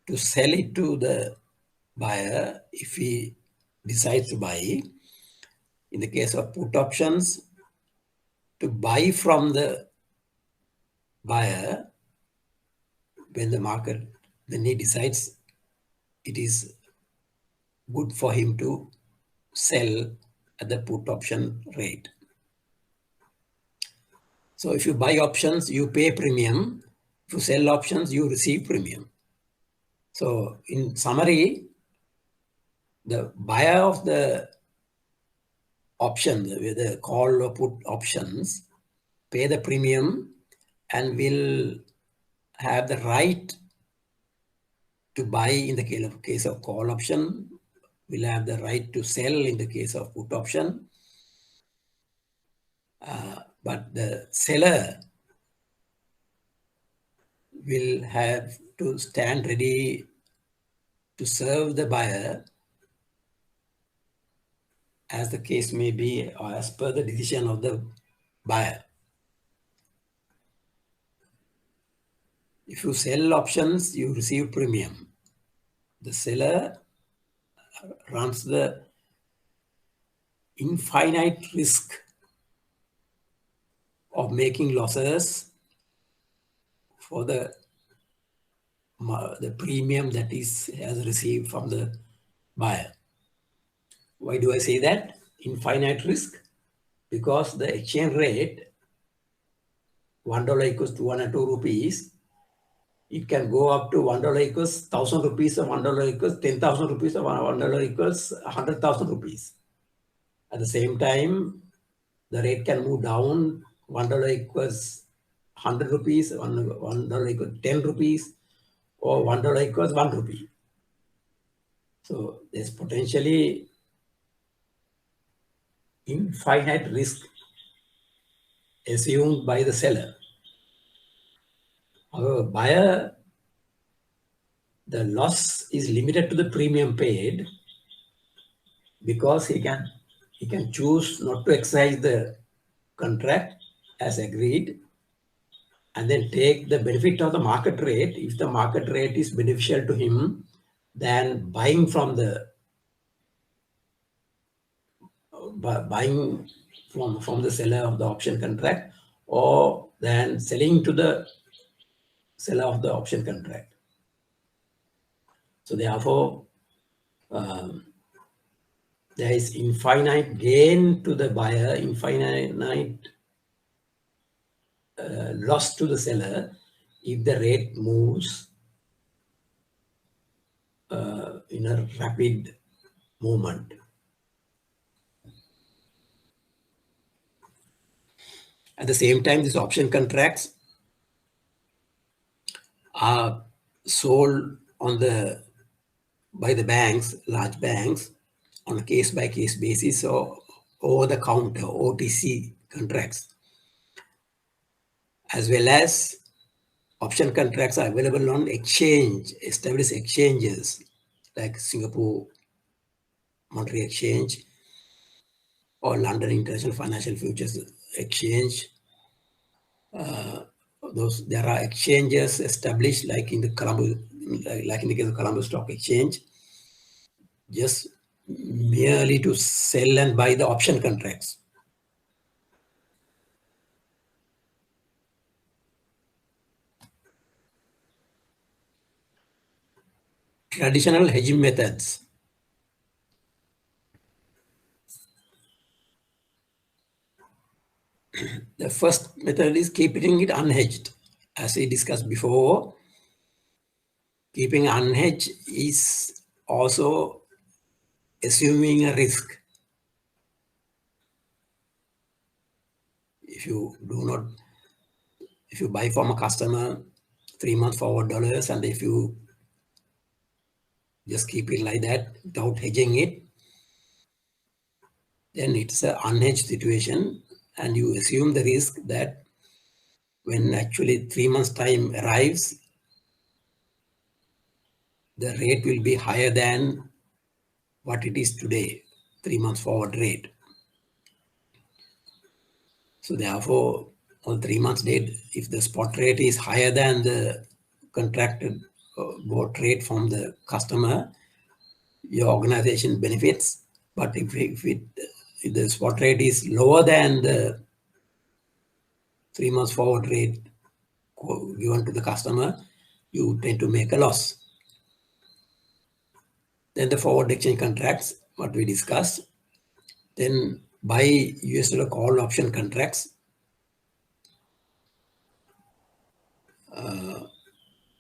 to sell it to the buyer if he decides to buy. In the case of put options, to buy from the buyer when he decides it is good for him to sell at the put option rate. So if you buy options, you pay premium. If you sell options, you receive premium. So in summary, the buyer of the option, the call or put options, pay the premium and will have the right to buy in the case of call option, will have the right to sell in the case of put option. But the seller will have to stand ready to serve the buyer as the case may be, or as per the decision of the buyer. If you sell options, you receive premium. The seller runs the infinite risk of making losses for the premium that has received from the buyer. Why do I say that? Infinite risk? Because the exchange rate, $1 equals 202 rupees. It can go up to $1 equals 1,000 rupees, or $1 equals 10,000 rupees, or $1 equals 100,000 rupees. At the same time, the rate can move down. $1 equals 100 rupees, $1 equals 10 rupees, or $1 equals 1 rupee. So there's potentially infinite risk assumed by the seller. However, buyer, the loss is limited to the premium paid because he can choose not to exercise the contract as agreed and then take the benefit of the market rate if the market rate is beneficial to him than buying from the seller of the option contract or than selling to the seller of the option contract. So therefore, there is infinite gain to the buyer, infinite loss to the seller if the rate moves in a rapid movement. At the same time, these option contracts are sold by the banks, large banks, on a case-by-case basis or over-the-counter OTC contracts, as well as option contracts are available on established exchanges like Singapore Monetary Exchange or London International Financial Futures Exchange. There are exchanges established like in the case of Colombo Stock Exchange, just merely to sell and buy the option contracts. Traditional hedging methods. The first method is keeping it unhedged. As we discussed before, keeping unhedged is also assuming a risk. If you buy from a customer 3 months forward dollars, and if you just keep it like that without hedging it, then it's an unhedged situation, and you assume the risk that when actually 3 months time arrives, the rate will be higher than what it is today, 3 months forward rate. So therefore, on 3 months date, if the spot rate is higher than the contracted bought rate from the customer, your organization benefits. But if the spot rate is lower than the 3 months forward rate given to the customer, you tend to make a loss. Then the forward exchange contracts, what we discussed. Then buy US dollar call option contracts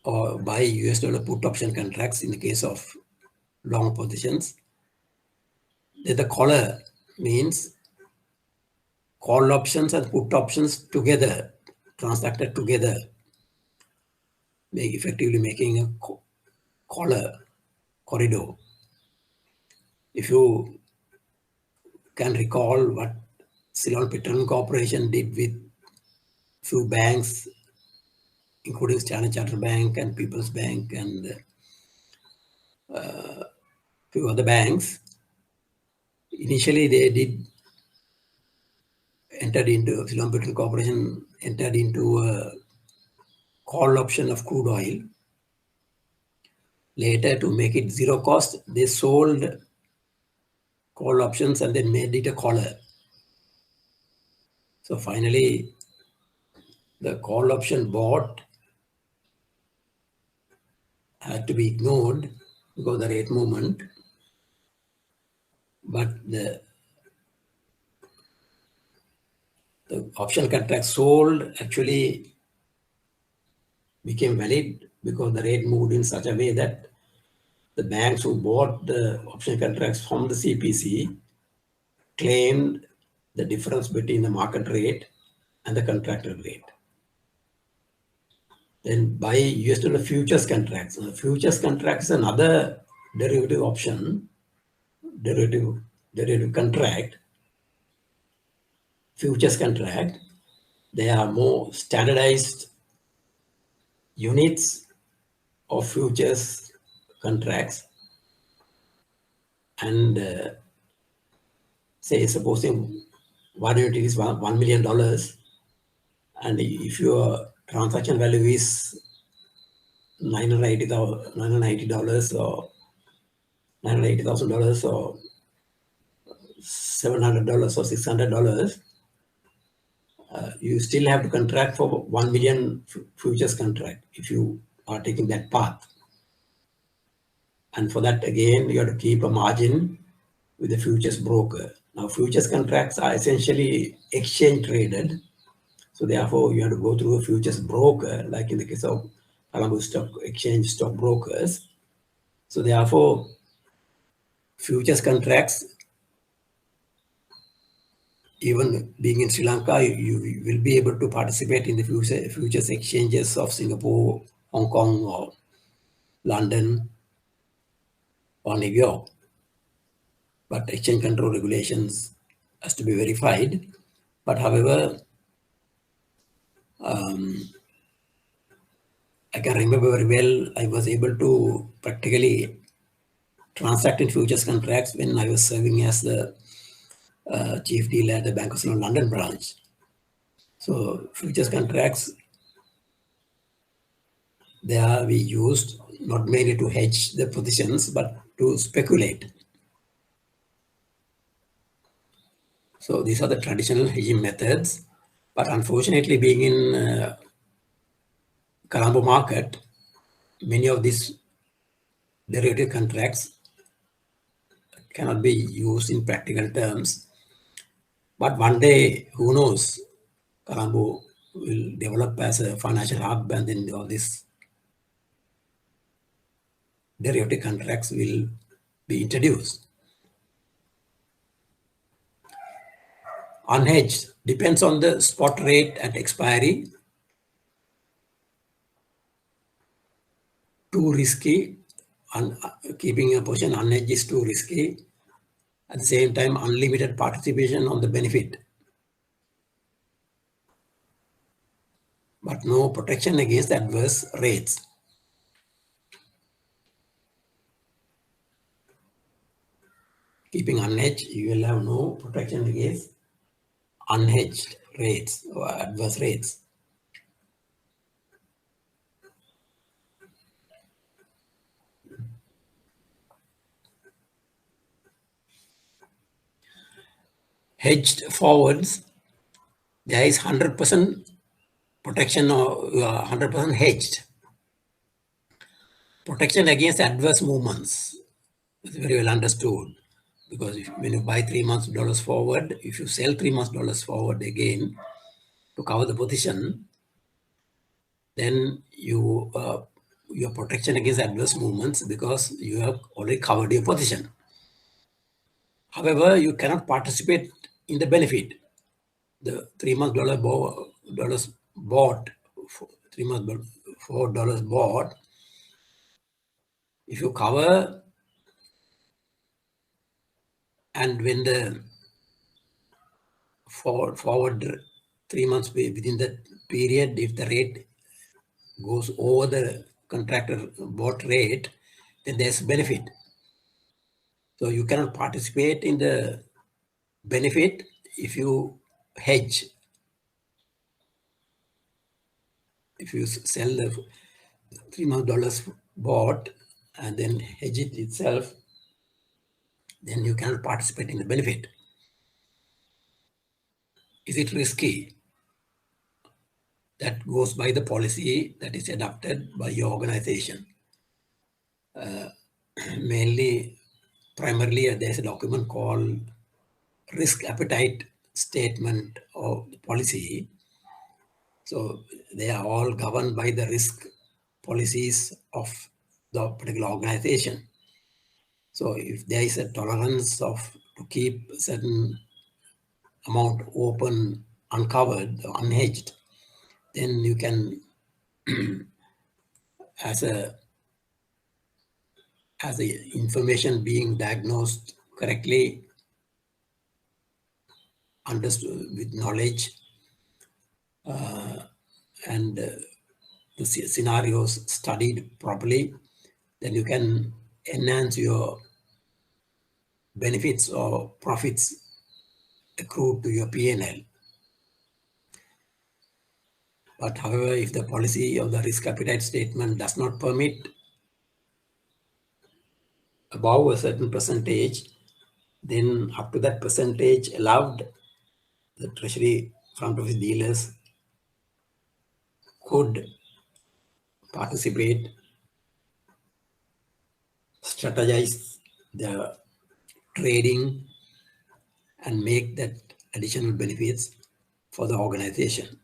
or buy US dollar put option contracts in the case of long positions. Then the collar means call options and put options together, transacted together, effectively making a corridor. If you can recall what Ceylon Petroleum Corporation did with few banks, including Standard Chartered Bank and People's Bank and few other banks. Initially, they Ceylon Petroleum Corporation entered into a call option of crude oil. Later, to make it zero cost, they sold call options and then made it a collar. So finally, the call option bought had to be ignored because of the rate movement. But the option contract sold actually became valid because the rate moved in such a way that the banks who bought the option contracts from the CPC claimed the difference between the market rate and the contracted rate. Then buy US dollar futures contracts. The futures contracts is another derivative option, derivative contract. Futures contract, they are more standardized units of futures contracts, and say supposing one unit is $1 million, and if your transaction value is $980 or $980,000 or $700 or $600, you still have to contract for 1 million futures contract if you are taking that path. And for that, again, you have to keep a margin with the futures broker. Now, futures contracts are essentially exchange traded. So therefore, you have to go through a futures broker, like in the case of Colombo Stock Exchange stock brokers. So therefore, futures contracts, even being in Sri Lanka, you will be able to participate in the futures exchanges of Singapore, Hong Kong, or London, or New York. But exchange control regulations has to be verified. But however, I can remember very well, I was able to practically transact in futures contracts when I was serving as the chief dealer at the Bank of London branch. So futures contracts, we used not mainly to hedge the positions, but to speculate. So these are the traditional hedging methods. But unfortunately, being in Colombo market, many of these derivative contracts cannot be used in practical terms. But one day, who knows, Colombo will develop as a financial hub, and then all these derivative contracts will be introduced. Unhedged depends on the spot rate at expiry. Too risky, keeping a position unhedged is too risky. At the same time, unlimited participation on the benefit, but no protection against adverse rates. Keeping unhedged, you will have no protection against unhedged rates or adverse rates. Hedged forwards, there is 100% protection or 100% hedged. Protection against adverse movements is very well understood, because when you buy 3 months dollars forward, if you sell 3 months dollars forward again to cover the position, then your protection against adverse movements, because you have already covered your position. However, you cannot participate in the benefit. The 3 months dollars bought, 3 months $4 bought, if you cover, and when the forward 3 months within that period, if the rate goes over the contractor bought rate, then there's benefit. So you cannot participate in the benefit if you hedge. If you sell the 3 months dollars bought and then hedge it itself, then you cannot participate in the benefit. Is it risky? That goes by the policy that is adopted by your organization. Primarily, there's a document called risk appetite statement of the policy. So they are all governed by the risk policies of the particular organization. So if there is a tolerance to keep a certain amount open, uncovered, or unhedged, then you can, as the information being diagnosed correctly, understood with knowledge, and the scenarios studied properly, then you can enhance your benefits or profits accrued to your P&L. But however, if the policy of the risk appetite statement does not permit above a certain percentage, then up to that percentage allowed, the Treasury front office dealers could participate, strategize the trading, and make that additional benefits for the organization.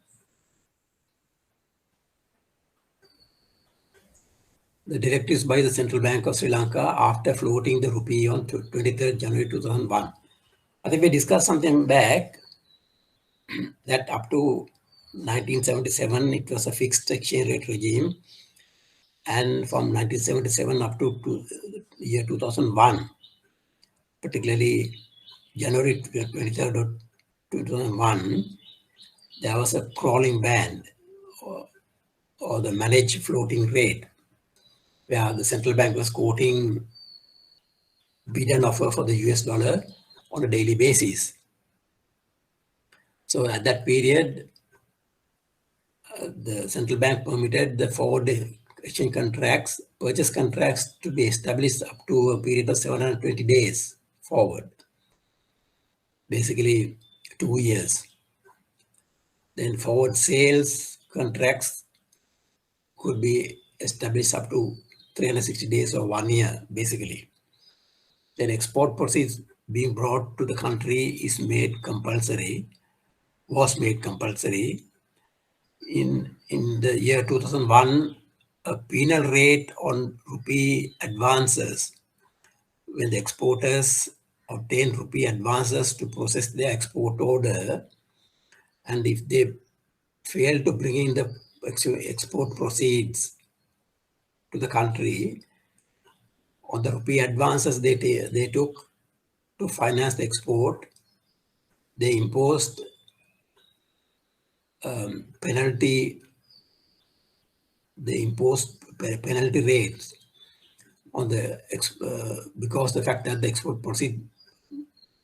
The directives by the Central Bank of Sri Lanka after floating the rupee on 23rd January 2001. I think we discussed something back that up to 1977, it was a fixed exchange rate regime. And from 1977 up to year 2001, particularly January 23rd, 2001, there was a crawling band or the managed floating rate, where the central bank was quoting bid and offer for the US dollar on a daily basis. So at that period, the central bank permitted the forward exchange contracts, purchase contracts to be established up to a period of 720 days forward, basically 2 years. Then forward sales contracts could be established up to 360 days or 1 year, basically. Then export proceeds being brought to the country is made compulsory, was made compulsory. In the year 2001, a penal rate on rupee advances, when the exporters obtain rupee advances to process their export order, and if they fail to bring in the export proceeds to the country, on the rupee advances they took to finance the export, they imposed penalty rates on the because the fact that the export proceed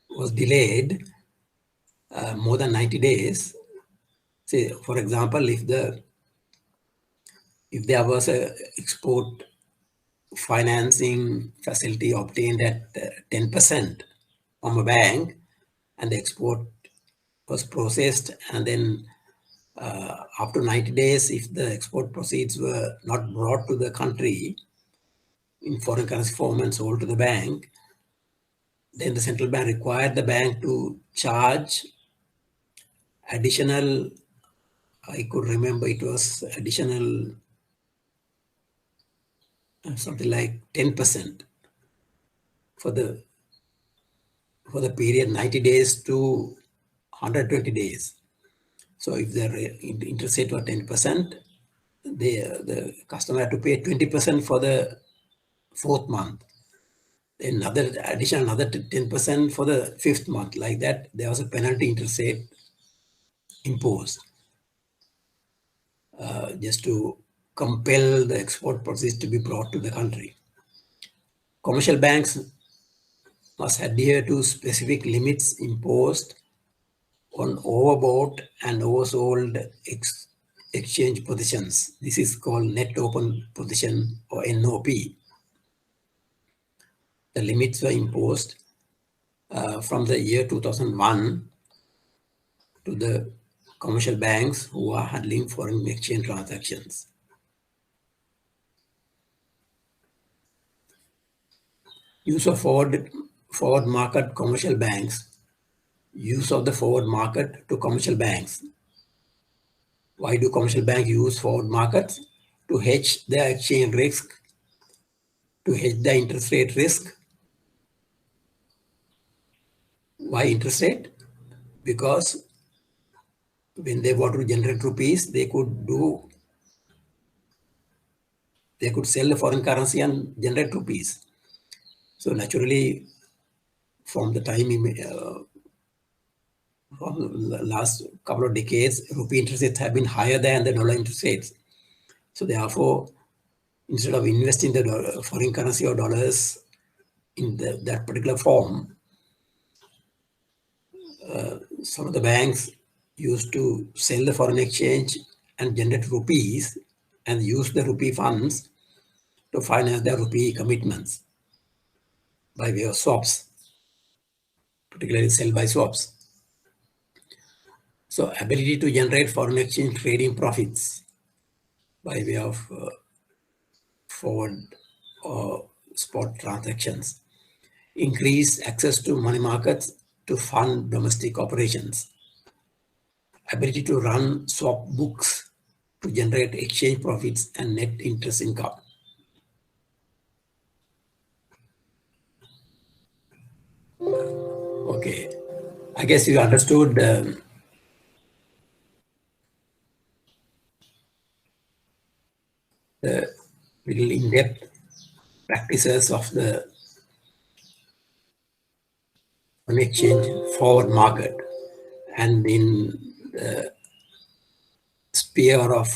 was delayed more than 90 days. Say, for example, if there was a export financing facility obtained at 10% from a bank, and the export was processed, and then after 90 days, if the export proceeds were not brought to the country in foreign currency form and sold to the bank, then the central bank required the bank to charge additional, I could remember it was additional something like 10% for the period 90 days to 120 days. So if the interest rate was 10%, the customer had to pay 20% for the 4th month. Then another 10% for the 5th month. Like that, there was a penalty interest rate imposed just to compel the export proceeds to be brought to the country. Commercial banks must adhere to specific limits imposed on overbought and oversold exchange positions. This is called net open position or NOP. The limits were imposed from the year 2001 to the commercial banks who are handling foreign exchange transactions. Use of forward market commercial banks. Use of the forward market to commercial banks. Why do commercial banks use forward markets? To hedge their exchange risk, to hedge the interest rate risk. Why interest rate? Because when they want to generate rupees, they could sell the foreign currency and generate rupees. So naturally, from the time from the last couple of decades, rupee interest rates have been higher than the dollar interest rates. So therefore, instead of investing the foreign currency or dollars in that particular form, some of the banks used to sell the foreign exchange and generate rupees and use the rupee funds to finance their rupee commitments by way of swaps, particularly sell by swaps. So ability to generate foreign exchange trading profits by way of forward or spot transactions, increase access to money markets to fund domestic operations, ability to run swap books to generate exchange profits and net interest income. Okay, I guess you understood the little in-depth practices of the foreign exchange forward market, and in the sphere of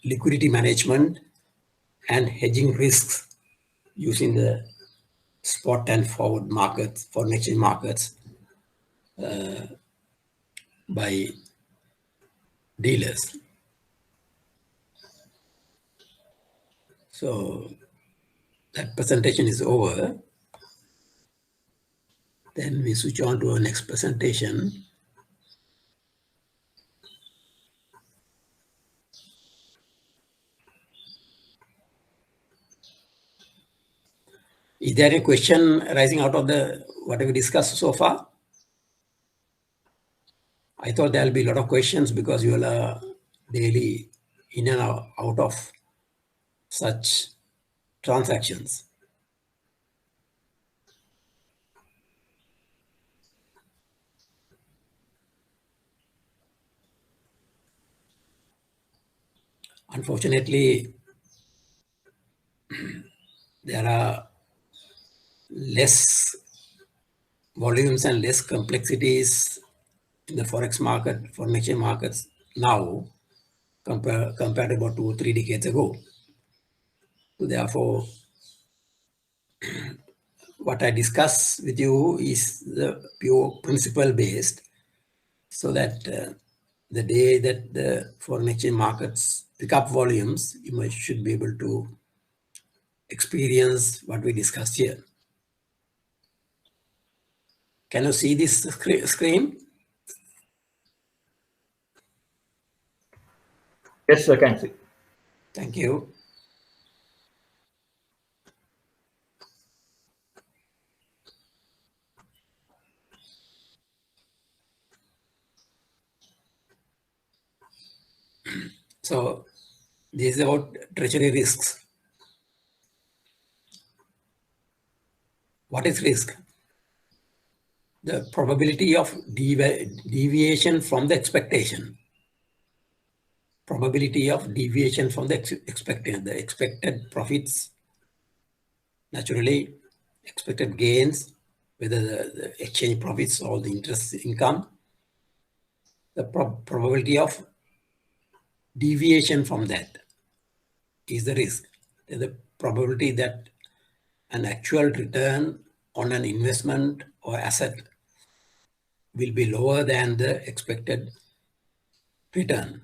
liquidity management and hedging risks using the spot and forward markets, foreign exchange markets by dealers. So that presentation is over. Then we switch on to our next presentation. Is there a question arising out of the whatever we discussed so far? I thought there will be a lot of questions because you all are daily in and out of such transactions. Unfortunately, there are less volumes and less complexities in the Forex market, foreign exchange markets now compared to about 2 or 3 decades ago. So therefore, what I discuss with you is the pure principle based, so that the day that the foreign exchange markets pick up volumes, you should be able to experience what we discussed here. Can you see this screen? Yes, I can see. Thank you. So this is about treasury risks. What is risk? The probability of deviation from the expectation. Probability of deviation from the expected profits, naturally, expected gains, whether the exchange profits or the interest income. The probability of deviation from that is the risk. The probability that an actual return on an investment or asset will be lower than the expected return.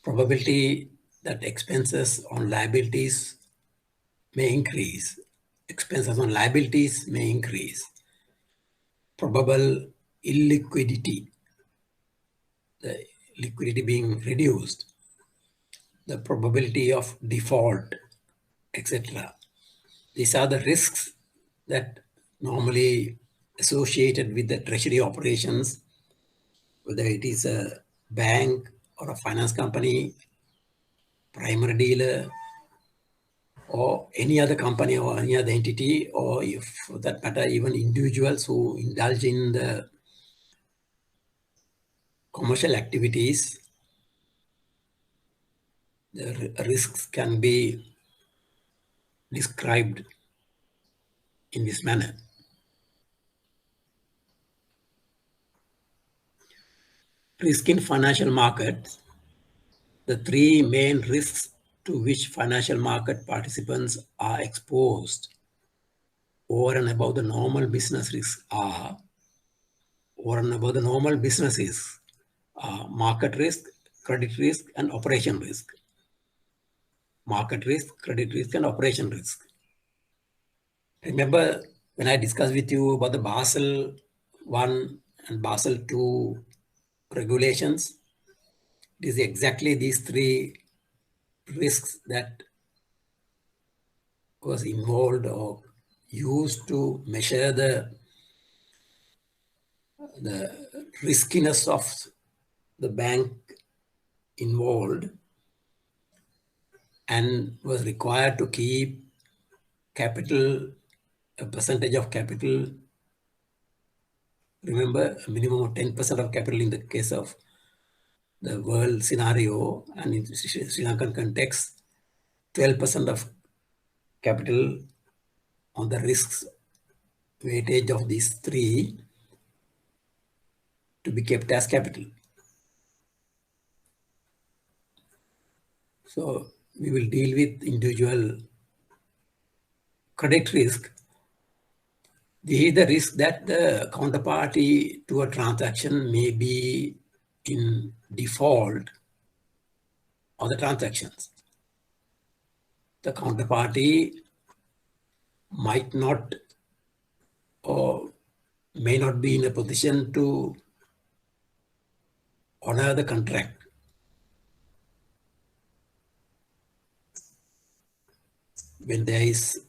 Probability that expenses on liabilities may increase. Expenses on liabilities may increase. Probable illiquidity, the liquidity being reduced. The probability of default, etc. These are the risks that normally associated with the treasury operations, whether it is a bank or a finance company, primary dealer, or any other company or any other entity, or if for that matter, even individuals who indulge in the commercial activities, the risks can be described in this manner. Risk in financial markets the three main risks to which financial market participants are exposed over and above the normal business risks are, market risk, credit risk, and operation risk. Market risk, credit risk, and operation risk. Remember when I discussed with you about the Basel I and Basel II regulations? It is exactly these three risks that was involved or used to measure the riskiness of the bank involved, and was required to keep capital, a percentage of capital, remember, a minimum of 10% of capital in the case of the world scenario, and in Sri Lankan context, 12% of capital on the risks weightage of these three to be kept as capital. So we will deal with individual credit risk. This is the risk that the counterparty to a transaction may be in default on the transactions. The counterparty might not or may not be in a position to honor the contract. When there is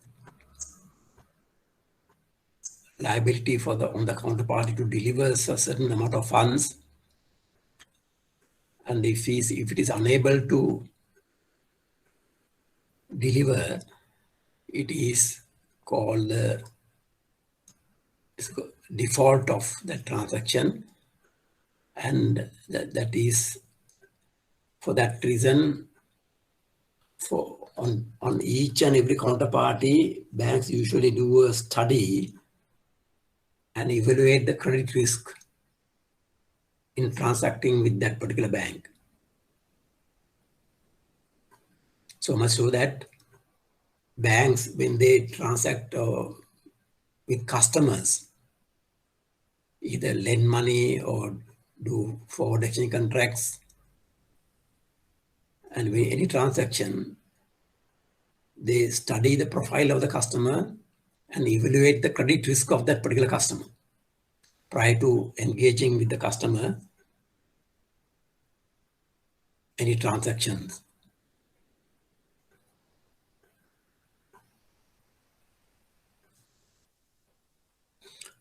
liability for on the counterparty to deliver a certain amount of funds, and if it is unable to deliver, it is called the default of the transaction, and that is for that reason. For on each and every counterparty, banks usually do a study and evaluate the credit risk in transacting with that particular bank. So much so that banks, when they transact with customers, either lend money or do forward exchange contracts, and with any transaction, they study the profile of the customer and evaluate the credit risk of that particular customer prior to engaging with the customer any transactions.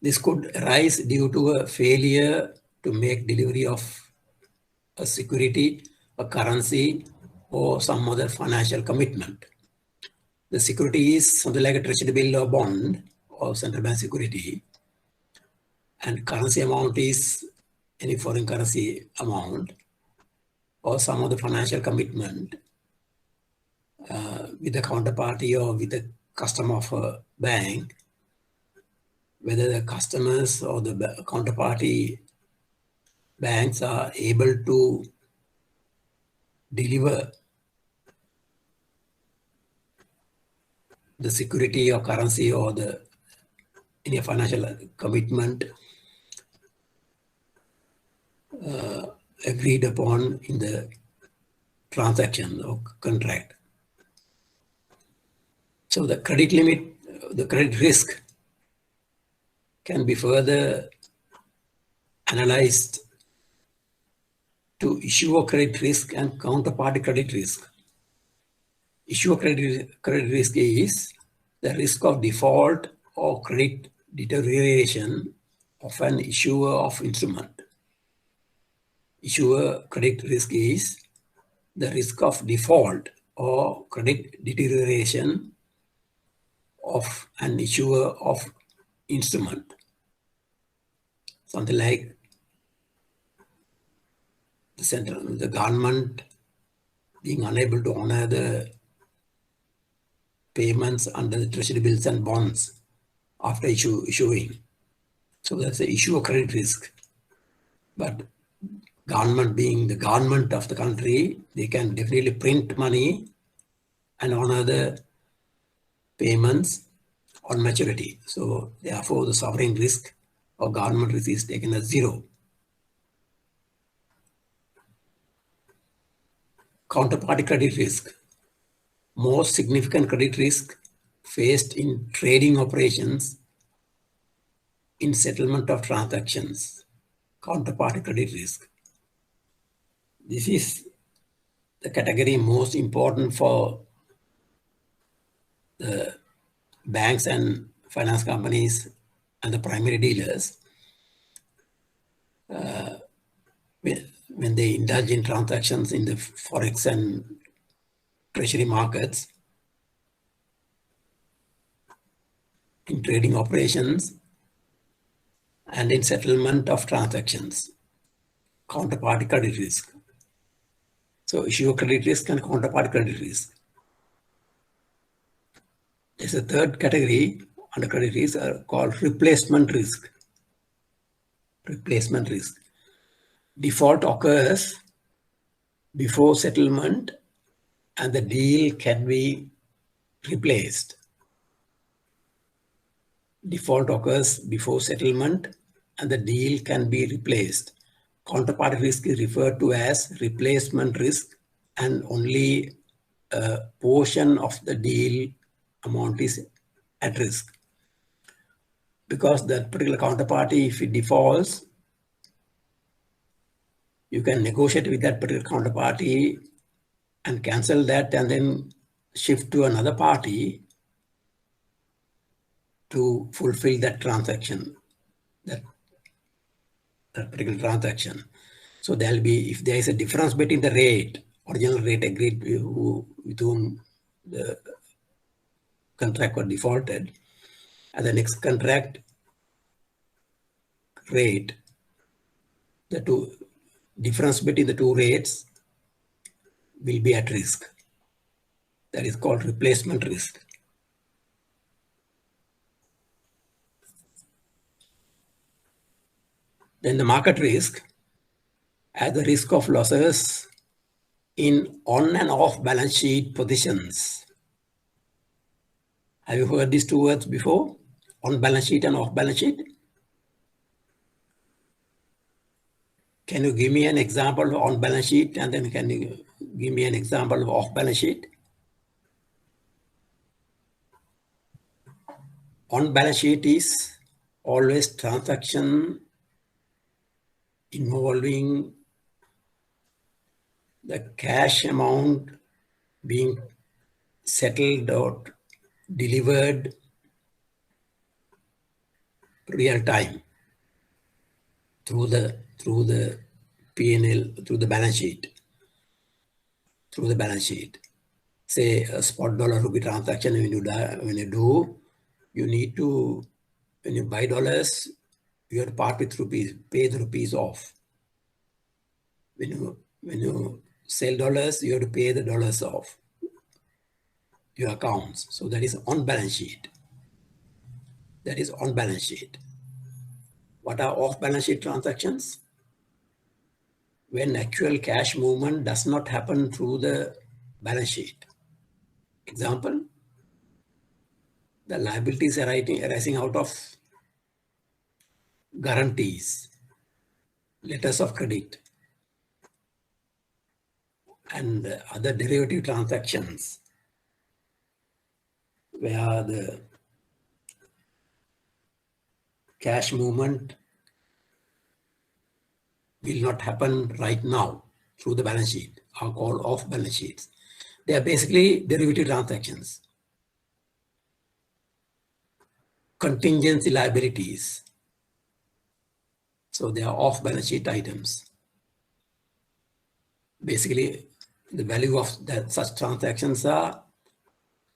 This could arise due to a failure to make delivery of a security, a currency, or some other financial commitment. The security is something like a treasury bill or bond or central bank security, and currency amount is any foreign currency amount or some other financial commitment with the counterparty or with the customer of a bank, whether the customers or the counterparty banks are able to deliver the security or currency or any financial commitment agreed upon in the transaction or contract. So the credit limit, the credit risk can be further analyzed to issuer credit risk and counterparty credit risk. Issuer credit risk is the risk of default or credit deterioration of an issuer of instrument. Issuer credit risk is the risk of default or credit deterioration of an issuer of instrument. Something like the government being unable to honor the payments under the treasury bills and bonds after issuing. So that's the issue of credit risk. But government being the government of the country, they can definitely print money and honor the payments on maturity. So therefore, the sovereign risk or government risk is taken as zero. Counterparty credit risk. Most significant credit risk faced in trading operations, in settlement of transactions. Counterparty credit risk. This is the category most important for the banks and finance companies and the primary dealers when they indulge in transactions in the Forex and Treasury markets, in trading operations, and in settlement of transactions. Counterparty credit risk. So issue credit risk and counterparty credit risk. There's a third category under credit risk called replacement risk. Replacement risk. Default occurs before settlement and the deal can be replaced. Default occurs before settlement and the deal can be replaced. Counterparty risk is referred to as replacement risk, and only a portion of the deal amount is at risk. Because that particular counterparty, if it defaults, you can negotiate with that particular counterparty and cancel that and then shift to another party to fulfill that transaction, that particular transaction. So there'll be, if there is a difference between the rate, original rate agreed with whom the contract was defaulted, and the next contract rate, the difference between the two rates will be at risk. That is called replacement risk. Then the market risk, as the risk of losses in on and off balance sheet positions. Have you heard these two words before? On balance sheet and off balance sheet? Can you give me an example of on balance sheet, and then can you give me an example of off balance sheet? On balance sheet is always transaction involving the cash amount being settled or delivered real time through the P&L, through the balance sheet. Through the balance sheet. Say a spot dollar rupee transaction, when you do, you need to, when you buy dollars, you have to part with rupees, pay the rupees off. When you sell dollars, you have to pay the dollars off your accounts. So that is on balance sheet. That is on balance sheet. What are off balance sheet transactions? When actual cash movement does not happen through the balance sheet. Example, the liabilities arising out of guarantees, letters of credit, and other derivative transactions where the cash movement will not happen right now through the balance sheet, are called off balance sheets. They are basically derivative transactions. Contingency liabilities. So they are off balance sheet items. Basically, the value of such transactions are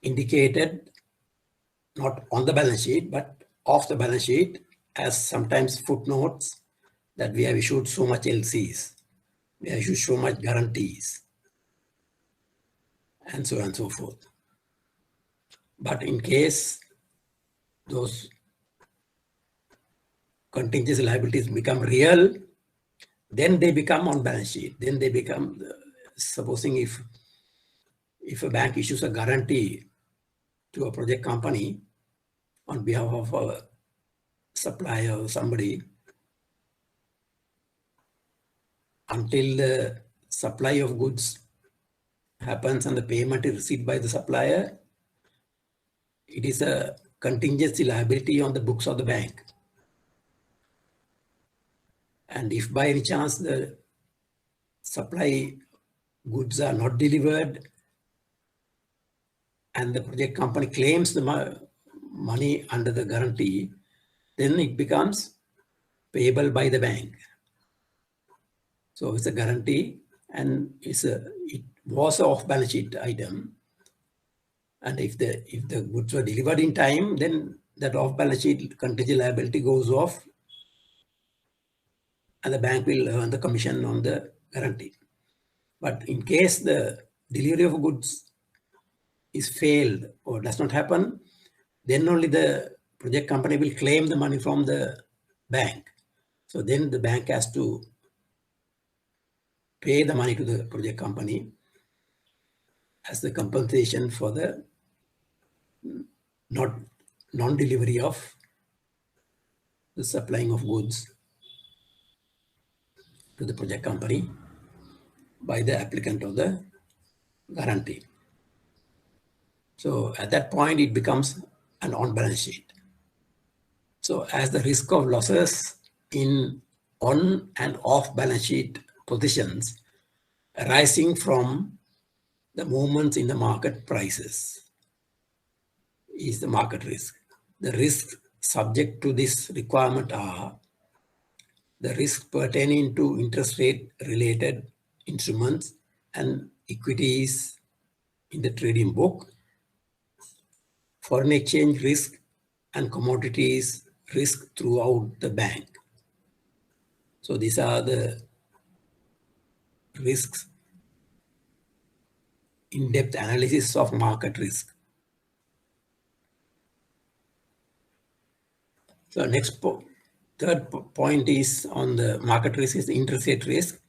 indicated not on the balance sheet, but off the balance sheet as sometimes footnotes that we have issued so much LCs, we have issued so much guarantees, and so on and so forth. But in case those contingency liabilities become real, then they become on balance sheet. Then they become, supposing if a bank issues a guarantee to a project company on behalf of a supplier or somebody, until the supply of goods happens and the payment is received by the supplier, it is a contingency liability on the books of the bank. And if by any chance the supply goods are not delivered and the project company claims the money under the guarantee, then it becomes payable by the bank. So it's a guarantee, and it was an off-balance sheet item. And if the goods were delivered in time, then that off-balance sheet contingent liability goes off, and the bank will earn the commission on the guarantee. But in case the delivery of goods is failed or does not happen, then only the project company will claim the money from the bank. So then the bank has to pay the money to the project company as the compensation for the non-delivery of the supplying of goods to the project company by the applicant of the guarantee. So at that point, it becomes an on-balance sheet. So as the risk of losses in on and off-balance sheet positions arising from the movements in the market prices is the market risk. The risks subject to this requirement are the risks pertaining to interest rate related instruments and equities in the trading book, foreign exchange risk and commodities risk throughout the bank. So these are the risks, in-depth analysis of market risk. So third point is on the market risk is the interest rate risk.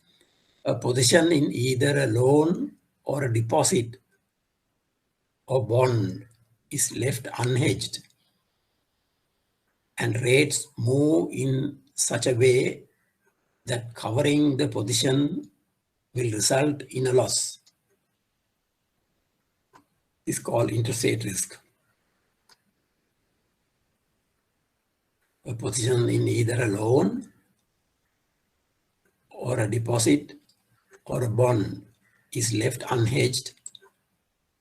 A position in either a loan or a deposit or bond is left unhedged and rates move in such a way that covering the position will result in a loss. It's called interest rate risk. A position in either a loan or a deposit or a bond is left unhedged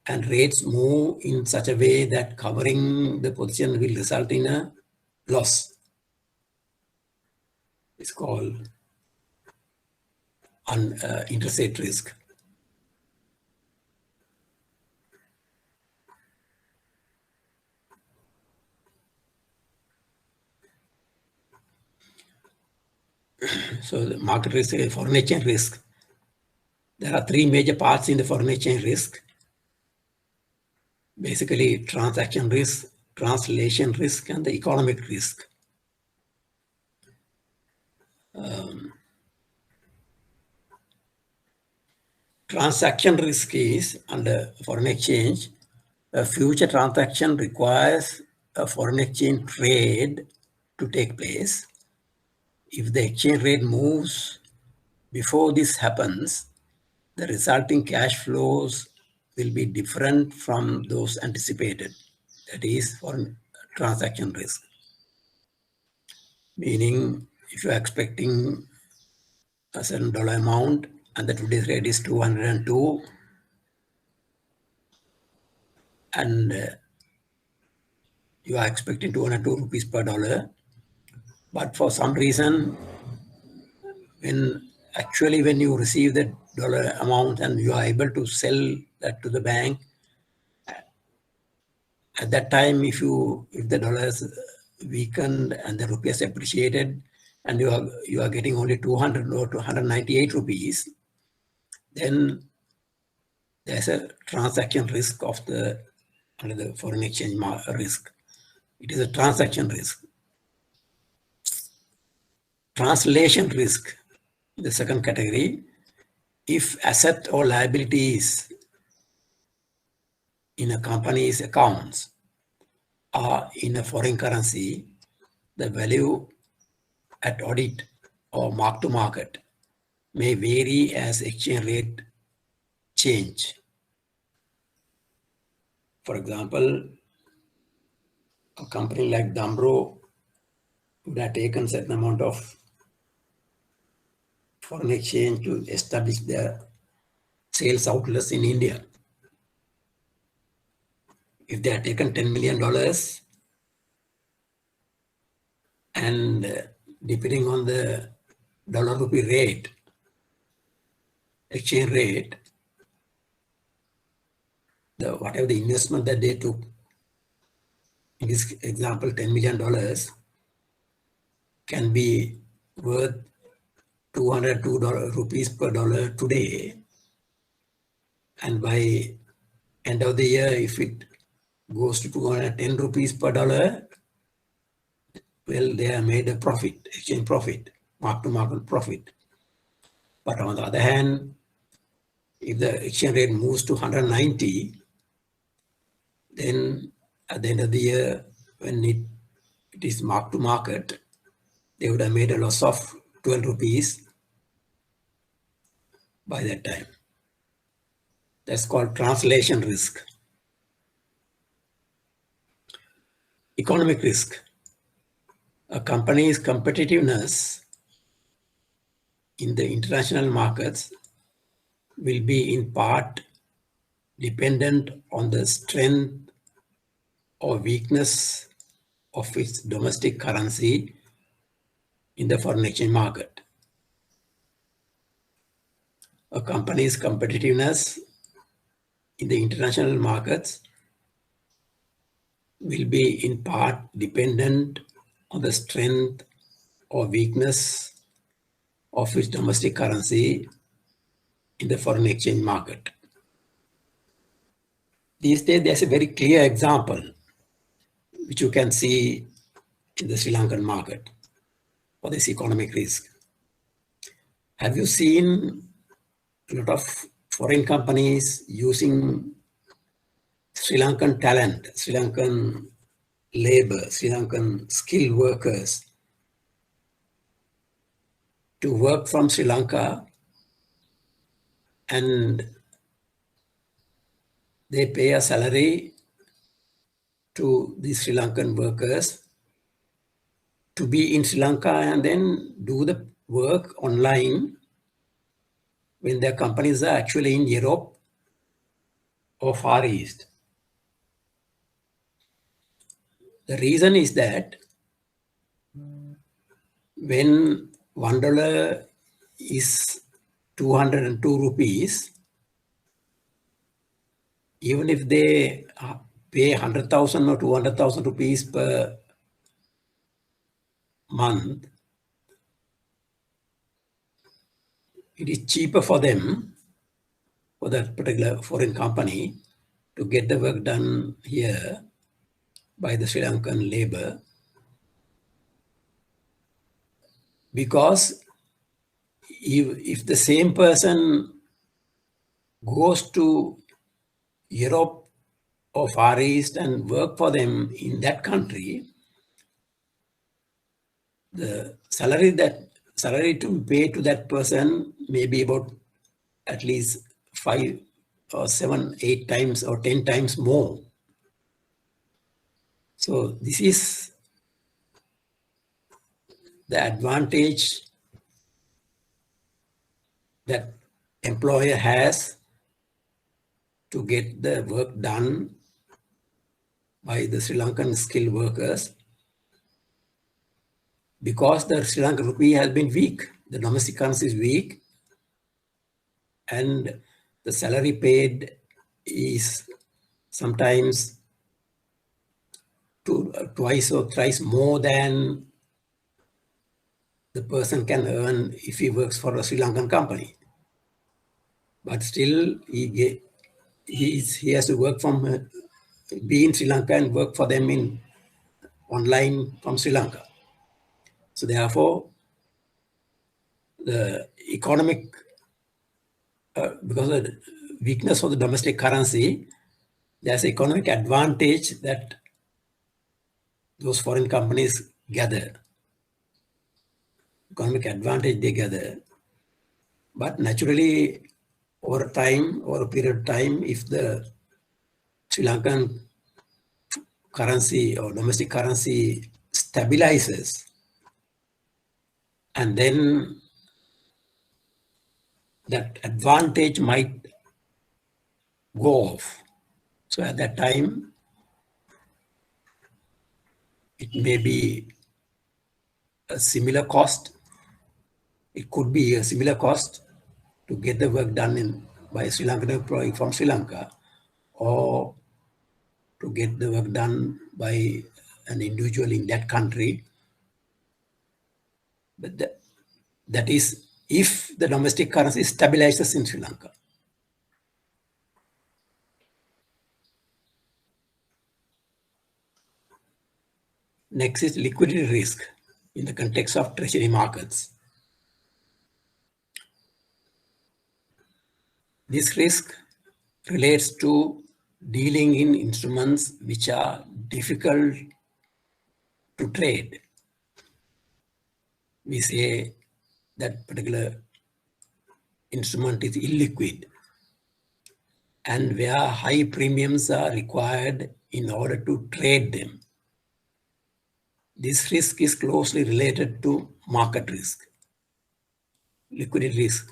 and rates move in such a way that covering the position will result in a loss. It's called interest rate risk. So the market risk is foreign exchange risk. There are three major parts in the foreign exchange risk. Basically, transaction risk, translation risk, and the economic risk. Transaction risk is, under foreign exchange, a future transaction requires a foreign exchange trade to take place. If the exchange rate moves before this happens, the resulting cash flows will be different from those anticipated. That is foreign transaction risk. Meaning, if you are expecting a certain dollar amount and the today's rate is 202, and you are expecting 202 rupees per dollar, but for some reason, when you receive the dollar amount and you are able to sell that to the bank, at that time, if the dollar is weakened and the rupee is appreciated, and you are getting only 200 or 298 rupees, then there's a transaction risk of under the foreign exchange risk. It is a transaction risk. Translation risk The second category, if asset or liabilities in a company's accounts are in a foreign currency, the value at audit or mark to market may vary as exchange rate change. For example, a company like Dambro would have taken certain amount of foreign exchange to establish their sales outlets in India. If they have taken $10 million and depending on the dollar rupee rate, exchange rate, whatever the investment that they took, in this example, $10 million can be worth 202 rupees per dollar today. And by end of the year, if it goes to 210 rupees per dollar, well, they have made a profit, exchange profit, mark-to-market profit. But on the other hand, if the exchange rate moves to 190, then at the end of the year, when it is mark-to-market, they would have made a loss of 12 rupees by that time. That's called translation risk. Economic risk. A company's competitiveness in the international markets will be in part dependent on the strength or weakness of its domestic currency in the foreign exchange market. A company's competitiveness in the international markets will be in part dependent on the strength or weakness of its domestic currency in the foreign exchange market. These days, there's a very clear example which you can see in the Sri Lankan market for this economic risk. Have you seen a lot of foreign companies using Sri Lankan talent, Sri Lankan labor, Sri Lankan skilled workers to work from Sri Lanka, and they pay a salary to the Sri Lankan workers to be in Sri Lanka and then do the work online when their companies are actually in Europe or Far East. The reason is that when $1 is 202 rupees, even if they pay 100,000 or 200,000 rupees per month, it is cheaper for them, for that particular foreign company, to get the work done here by the Sri Lankan labor, because if the same person goes to Europe or Far East and work for them in that country, the salary to pay to that person may be about at least 5 or 7, 8 times or 10 times more. So this is the advantage that employer has to get the work done by the Sri Lankan skilled workers, because the Sri Lankan rupee has been weak, the domestic currency is weak, and the salary paid is sometimes twice or thrice more than the person can earn if he works for a Sri Lankan company. But still, he has to work from, be in Sri Lanka and work for them online from Sri Lanka. So therefore, the economic, because of the weakness of the domestic currency, there's economic advantage that those foreign companies gather. Economic advantage they gather. But naturally, over time, over a period of time, if the Sri Lankan currency or domestic currency stabilizes, and then that advantage might go off. So at that time, it may be a similar cost. It could be a similar cost to get the work done by a Sri Lankan employee from Sri Lanka, or to get the work done by an individual in that country. But that is if the domestic currency stabilizes in Sri Lanka. Next is liquidity risk in the context of treasury markets. This risk relates to dealing in instruments which are difficult to trade. We say that particular instrument is illiquid, and where high premiums are required in order to trade them. This risk is closely related to market risk. Liquidity risk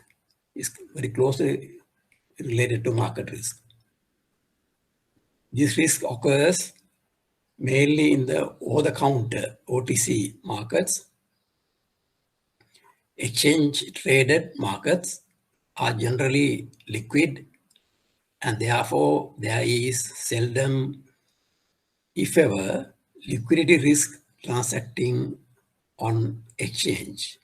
is very closely related to market risk. This risk occurs mainly in the over-the-counter OTC markets. Exchange-traded markets are generally liquid, and therefore there is seldom, if ever, liquidity risk transacting on exchange.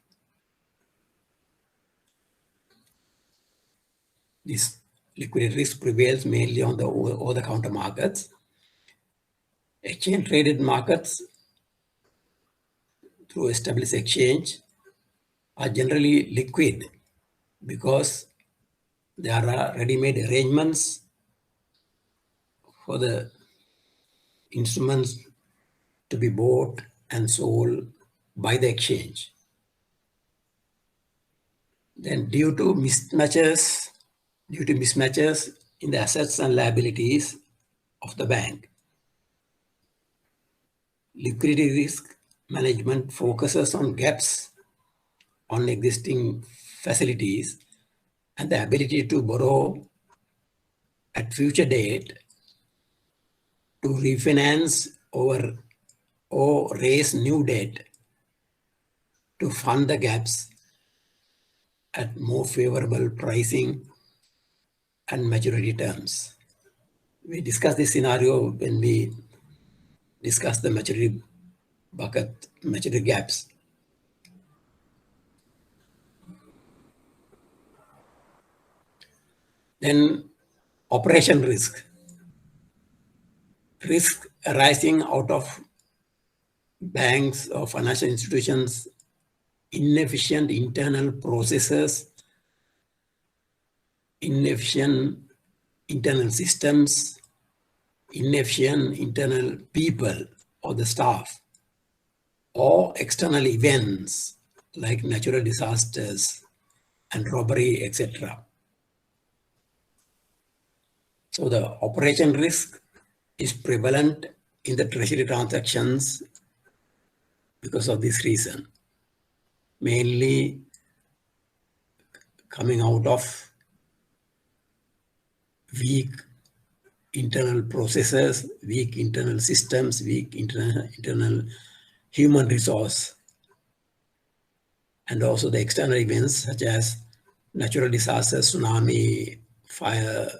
This liquidity risk prevails mainly on the over-the-counter markets. Exchange-traded markets through established exchange are generally liquid because there are ready-made arrangements for the instruments to be bought and sold by the exchange. Then due to mismatches in the assets and liabilities of the bank, liquidity risk management focuses on gaps on existing facilities and the ability to borrow at future date to refinance or raise new debt to fund the gaps at more favorable pricing and maturity terms. We discussed this scenario when we discussed the maturity bucket, maturity gaps. Then operation risk. Risk arising out of banks or financial institutions' inefficient internal processes, inefficient internal systems, inefficient internal people or the staff, or external events like natural disasters and robbery, etc. So the operation risk is prevalent in the treasury transactions because of this reason, mainly coming out of weak internal processes, weak internal systems, weak internal human resource, and also the external events such as natural disasters, tsunami, fire,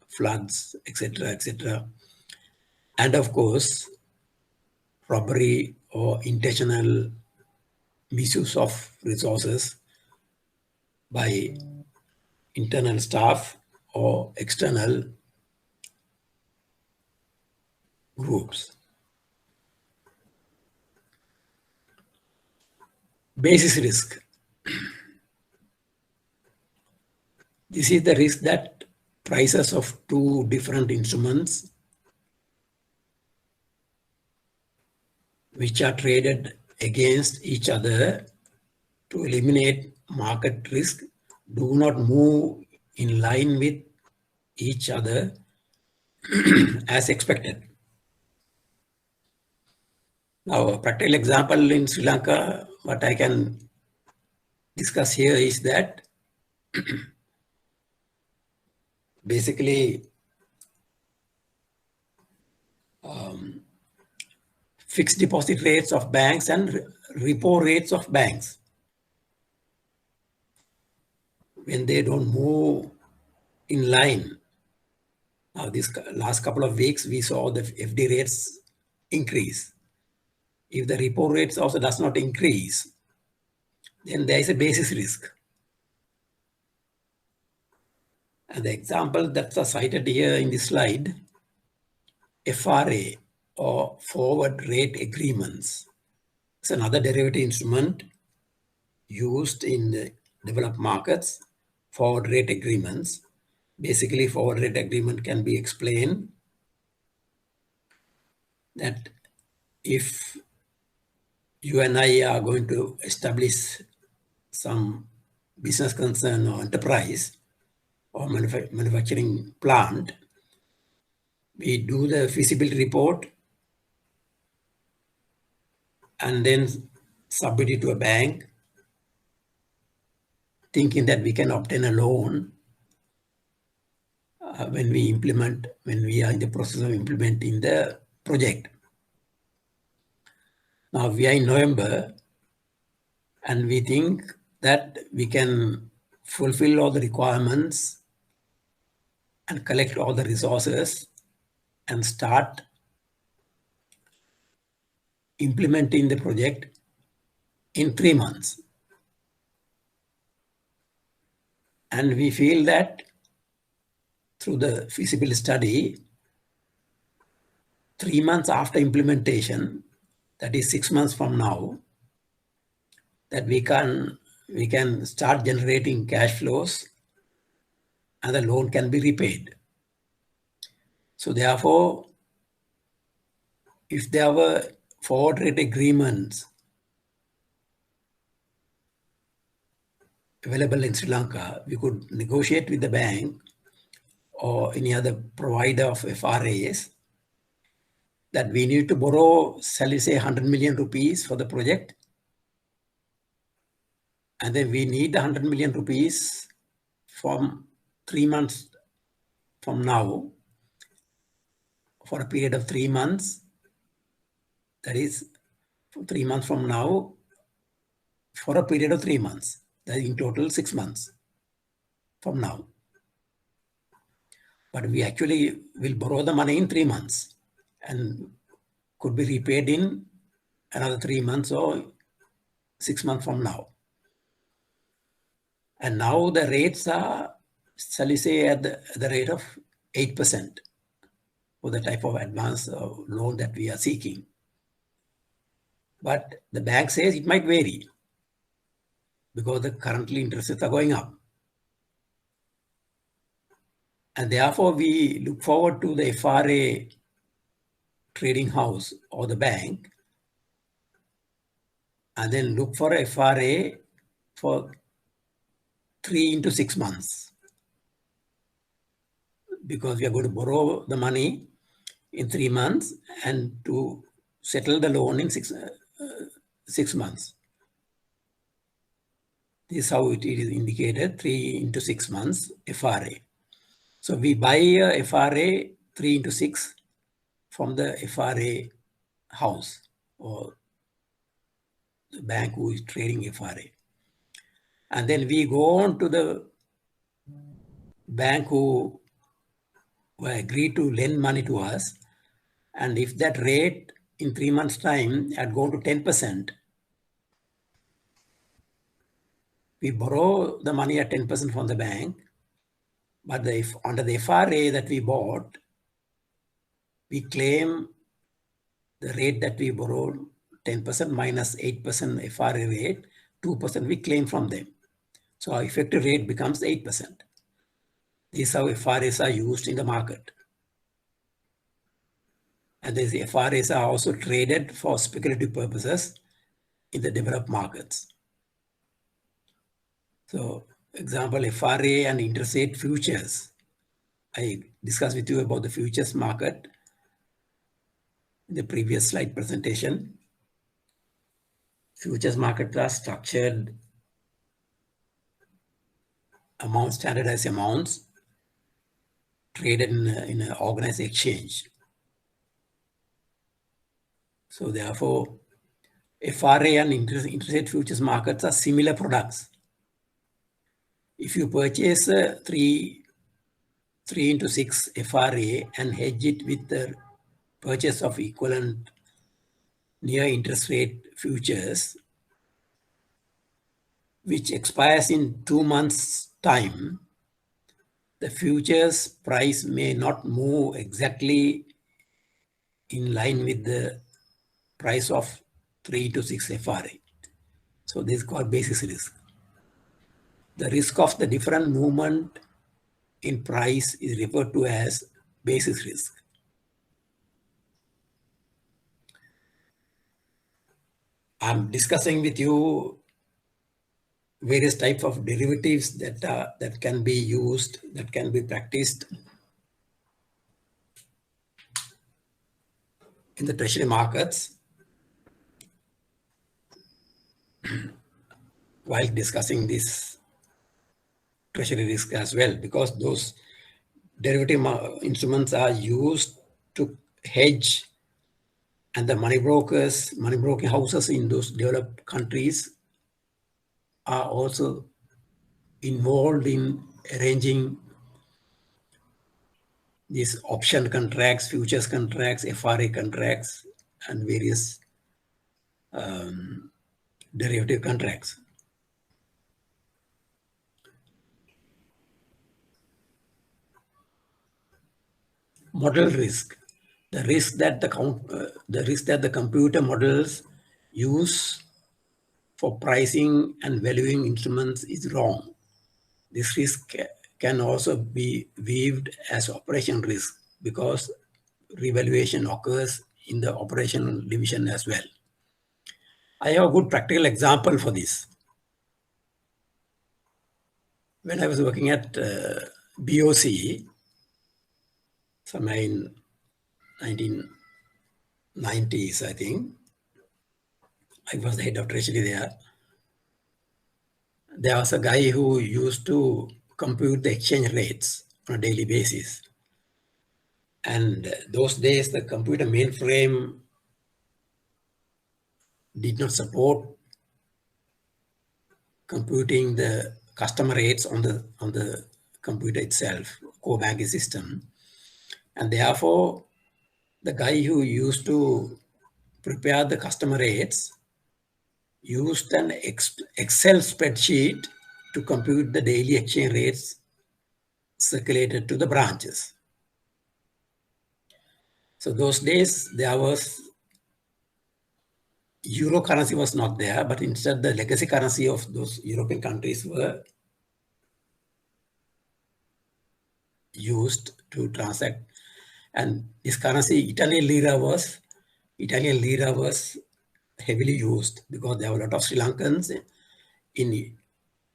floods, etc., etc. And of course, robbery or intentional misuse of resources by internal staff or external groups. Basis risk. This is the risk that prices of two different instruments which are traded against each other to eliminate market risk do not move in line with each other as expected. Now, a practical example in Sri Lanka, what I can discuss here is that basically fixed deposit rates of banks and repo rates of banks, when they don't move in line. Now, this last couple of weeks, we saw the FD rates increase. If the repo rates also does not increase, then there is a basis risk. And the example that's cited here in this slide, FRA or forward rate agreements, it's another derivative instrument used in the developed markets. Forward rate agreements. Basically, forward rate agreement can be explained that if you and I are going to establish some business concern or enterprise or manufacturing plant, we do the feasibility report and then submit it to a bank, thinking that we can obtain a loan when we are in the process of implementing the project. Now we are in November and we think that we can fulfill all the requirements and collect all the resources and start implementing the project in 3 months. And we feel that through the feasibility study, 3 months after implementation, that is 6 months from now, that we can start generating cash flows and the loan can be repaid. So therefore, if there were forward rate agreements available in Sri Lanka, we could negotiate with the bank or any other provider of FRAs that we need to borrow, shall we say, 100 million rupees for the project. And then we need the 100 million rupees from 3 months from now for a period of 3 months. That is 3 months from now for a period of 3 months. That is in total 6 months from now. But we actually will borrow the money in 3 months and could be repaid in another 3 months or 6 months from now. And now the rates are, shall we say, at the rate of 8% for the type of advance loan that we are seeking. But the bank says it might vary because the currently interest rates are going up. And therefore, we look forward to the FRA trading house or the bank and then look for a FRA for 3 into 6 months, because we are going to borrow the money in 3 months and to settle the loan in 6 months. This is how it is indicated, 3 into 6 months FRA. So we buy a FRA 3 into 6 from the FRA house or the bank who is trading FRA. And then we go on to the bank who agreed to lend money to us. And if that rate in 3 months' time had gone to 10%, we borrow the money at 10% from the bank. But under the FRA that we bought, we claim the rate that we borrowed, 10% minus 8% FRA rate, 2% we claim from them. So our effective rate becomes 8%. This is how FRAs are used in the market. And these FRAs are also traded for speculative purposes in the developed markets. So, example, FRA and interest rate futures. I discussed with you about the futures market in the previous slide presentation. Futures markets are structured amounts, standardized amounts, traded in an organized exchange. So therefore, FRA and interest rate futures markets are similar products. If you purchase a 3x6 FRA and hedge it with the purchase of equivalent near interest rate futures, which expires in 2 months' time, the futures price may not move exactly in line with the price of 3x6 FRA. So this is called basis risk. The risk of the different movement in price is referred to as basis risk. I'm discussing with you various types of derivatives that can be used, that can be practiced in the treasury markets while discussing this treasury risk as well, because those derivative instruments are used to hedge, and the money broking houses in those developed countries are also involved in arranging these option contracts, futures contracts, FRA contracts, and various derivative contracts. Model risk, the risk that the computer models use for pricing and valuing instruments is wrong. This risk can also be viewed as operation risk because revaluation occurs in the operational division as well. I have a good practical example for this. When I was working at BOC, somewhere in 1990s, I think, I was the head of treasury there. There was a guy who used to compute the exchange rates on a daily basis. And those days, the computer mainframe did not support computing the customer rates on the computer itself, core banking system. And therefore, the guy who used to prepare the customer rates used an Excel spreadsheet to compute the daily exchange rates circulated to the branches. So those days, there was euro currency was not there, but instead the legacy currency of those European countries were used to transact. And this currency, Italian lira was heavily used because there were a lot of Sri Lankans in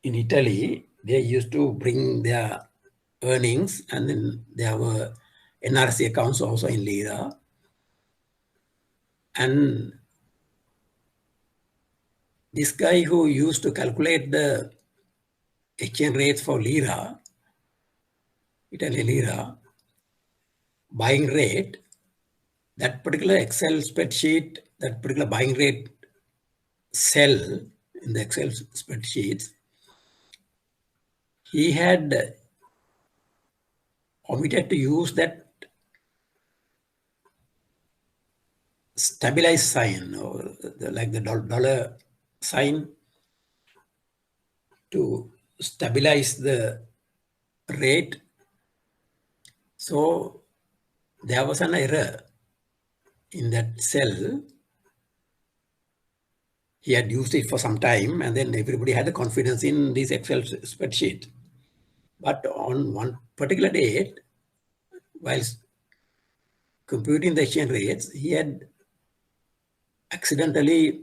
Italy. They used to bring their earnings, and then there were NRC accounts also in lira. And this guy who used to calculate the exchange rates for lira, Italian lira, buying rate, that particular Excel spreadsheet, that particular buying rate cell in the Excel spreadsheets, he had omitted to use that stabilized sign, or like the dollar sign, to stabilize the rate. So there was an error in that cell. He had used it for some time, and then everybody had the confidence in this Excel spreadsheet. But on one particular date, while computing the exchange rates, he had accidentally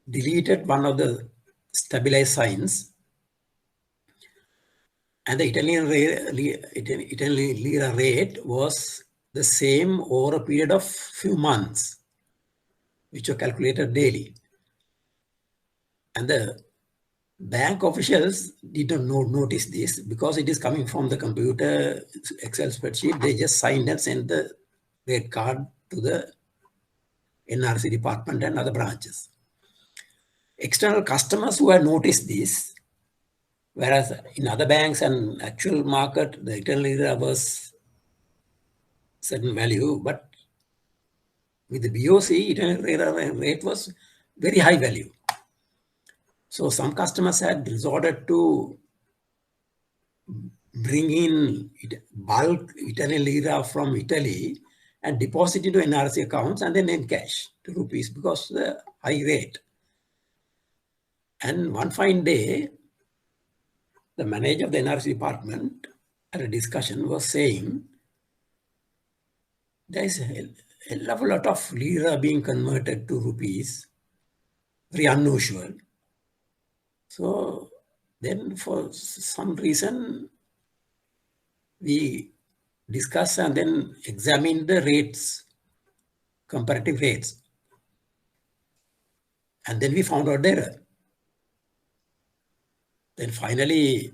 deleted one of the stabilized signs, and the Italian lira rate was the same over a period of few months, which were calculated daily. And the bank officials did not notice this because it is coming from the computer Excel spreadsheet. They just signed and sent the rate card to the NRC department and other branches. External customers who had noticed this, whereas in other banks and actual market, the Italian lira was certain value, but with the BOC, Italian lira rate was very high value. So some customers had resorted to bring in bulk Italian lira from Italy and deposit into NRC accounts and then in cash to rupees because the high rate. And one fine day, the manager of the NRC department at a discussion was saying, there is a lot of lira being converted to rupees, very unusual. So then for some reason, we discuss and then examine the rates, comparative rates. And then we found out the error. Then finally,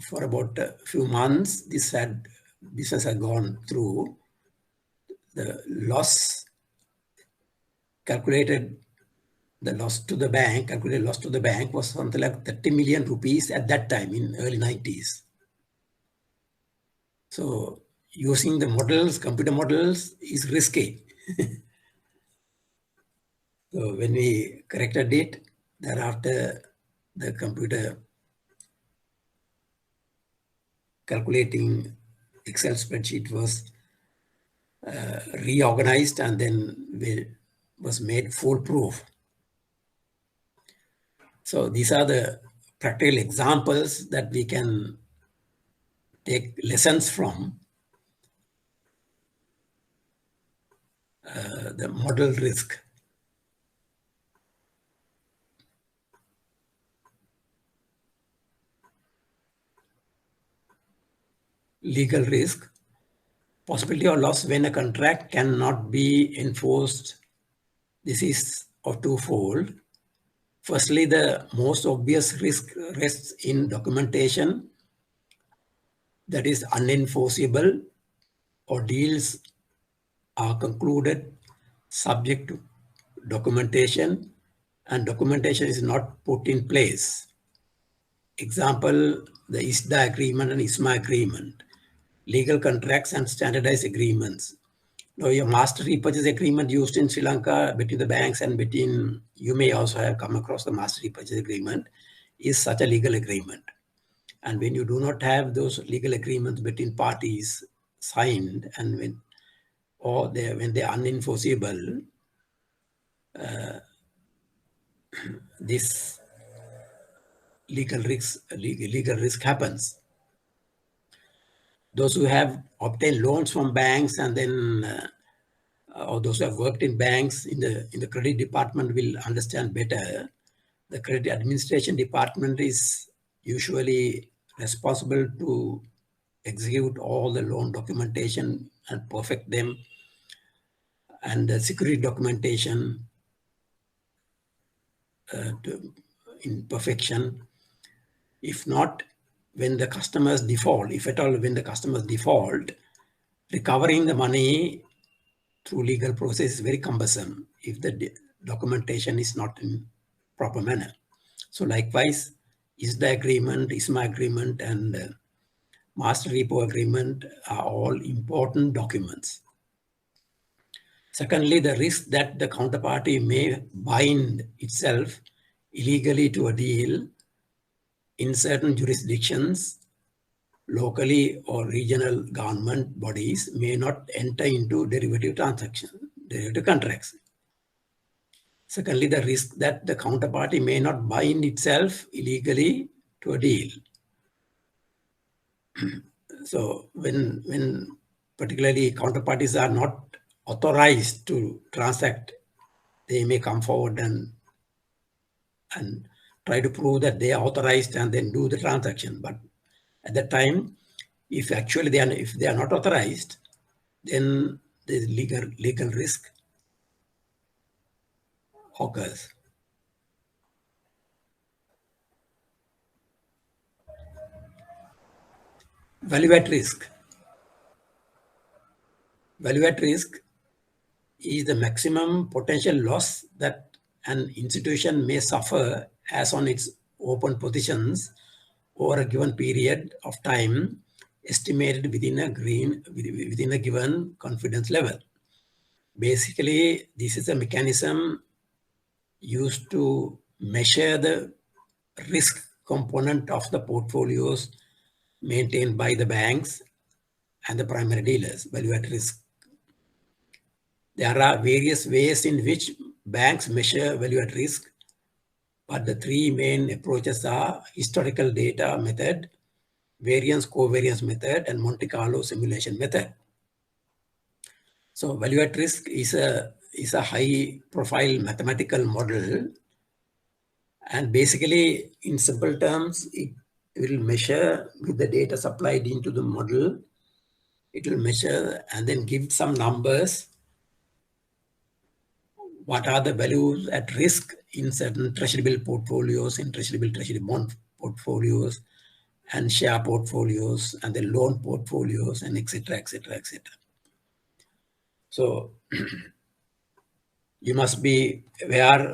for about a few months, this business had gone through. The loss calculated, the loss to the bank, calculated loss to the bank was something like 30 million rupees at that time in early 90s. So using the models, computer models is risky. So when we corrected it, thereafter the computer calculating Excel spreadsheet was reorganized and then was made foolproof. So these are the practical examples that we can take lessons from the model risk. Legal risk, possibility of loss when a contract cannot be enforced. This is of twofold. Firstly, the most obvious risk rests in documentation that is unenforceable or deals are concluded subject to documentation and documentation is not put in place. Example, the ISDA agreement and ISMA agreement, legal contracts and standardized agreements. Now your master repurchase agreement used in Sri Lanka between the banks and between, you may also have come across the master repurchase agreement, is such a legal agreement. And when you do not have those legal agreements between parties signed and when they're unenforceable, this legal risk happens. Those who have obtained loans from banks and then or those who have worked in banks in the credit department will understand better. The credit administration department is usually responsible to execute all the loan documentation and perfect them, and the security documentation in perfection. If not, when the customers default, if at all when the customers default, recovering the money through legal process is very cumbersome if the documentation is not in proper manner. So likewise, ISDA agreement, ISMA agreement, and master repo agreement are all important documents. Secondly, the risk that the counterparty may bind itself illegally to a deal in certain jurisdictions, locally or regional government bodies may not enter into derivative contracts. Secondly, the risk that the counterparty may not bind itself illegally to a deal. So when particularly counterparties are not authorized to transact, they may come forward and try to prove that they are authorized and then do the transaction. But at that time, if actually if they are not authorized, then the legal risk occurs. Value at risk. Value at risk is the maximum potential loss that an institution may suffer as on its open positions over a given period of time, estimated within a given confidence level. Basically, this is a mechanism used to measure the risk component of the portfolios maintained by the banks and the primary dealers, value at risk. There are various ways in which banks measure value at risk, but the three main approaches are historical data method, variance covariance method, and Monte Carlo simulation method. So value at risk is a high profile mathematical model, and basically in simple terms, it will measure with the data supplied into the model. It will measure and then give some numbers. What are the values at risk in certain treasury bill portfolios, in treasury bill, treasury bond portfolios, and share portfolios, and the loan portfolios, and etc., etc., etc. So you must be aware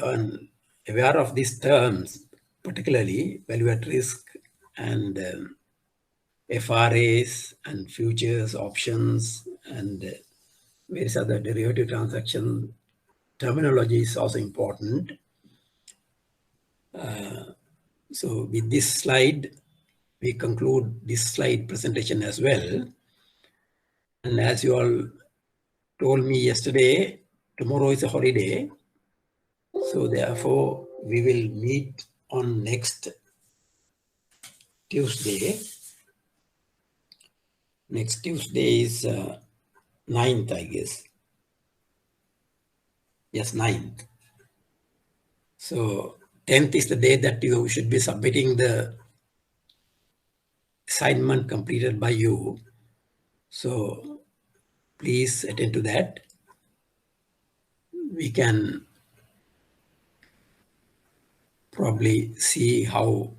of these terms, particularly value at risk and FRAs and futures, options, and various other derivative transaction terminology is also important. So with this slide, we conclude this slide presentation as well. And as you all told me yesterday, tomorrow is a holiday. So therefore, we will meet on next Tuesday. Next Tuesday is 9th, I guess. Yes, 9th. So 10th is the day that you should be submitting the assignment completed by you. So please attend to that. We can probably see how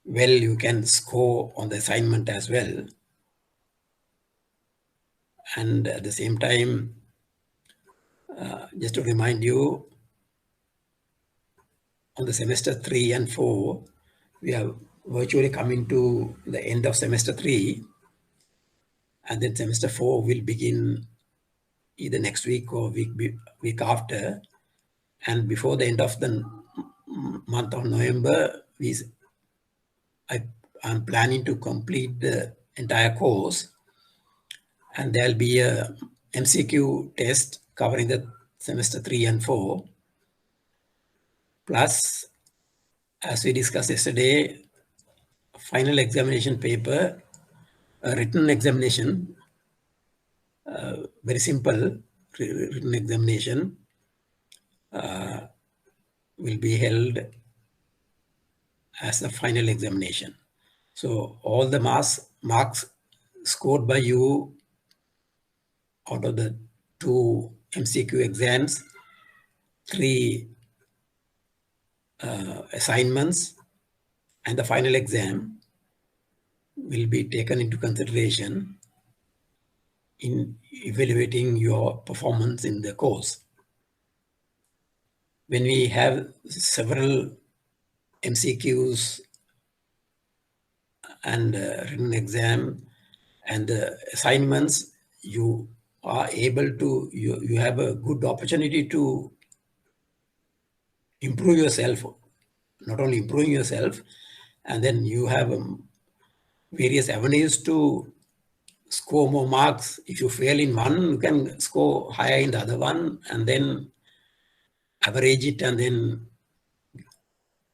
well you can score on the assignment as well. And at the same time, just to remind you, on the semester 3 and 4, we are virtually coming to the end of semester 3, and then semester 4 will begin either next week or week after. And before the end of the month of November, I'm planning to complete the entire course, and there'll be a MCQ test covering the semester 3 and 4. Plus, as we discussed yesterday, final examination paper, a written examination, very simple written examination will be held as the final examination. So all the marks scored by you out of the 2 MCQ exams, 3 assignments, and the final exam will be taken into consideration in evaluating your performance in the course. When we have several MCQs and written exam and the assignments, you are able to, you have a good opportunity to improve yourself, not only improving yourself, and then you have various avenues to score more marks. If you fail in one, you can score higher in the other one, and then average it and then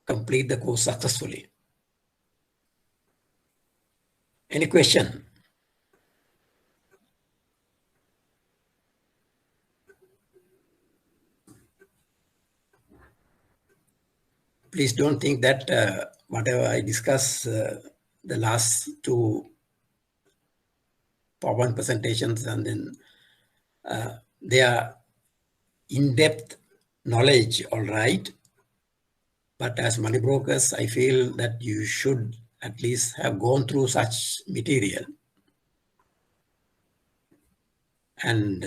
complete the course successfully. Any question? Please don't think that whatever I discuss the last two PowerPoint presentations, and then they are in-depth knowledge, all right. But as money brokers, I feel that you should at least have gone through such material. And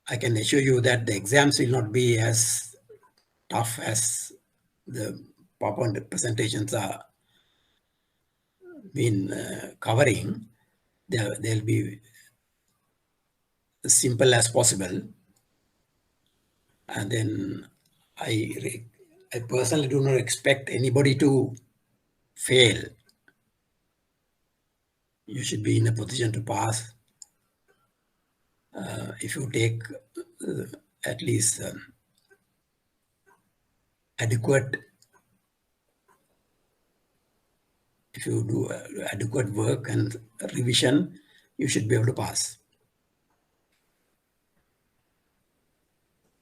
I can assure you that the exams will not be as tough as the PowerPoint presentations are been covering. They'll be as simple as possible. And then I personally do not expect anybody to fail. You should be in a position to pass if you take at least adequate, if you do adequate work and revision, you should be able to pass.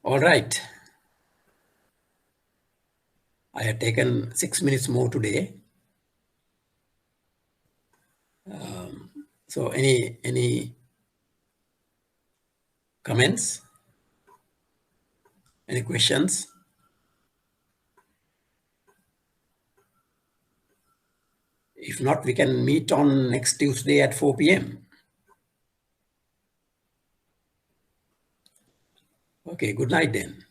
All right. I had taken 6 minutes more today. So any comments? Any questions? If not, we can meet on next Tuesday at 4 p.m. Okay, good night then.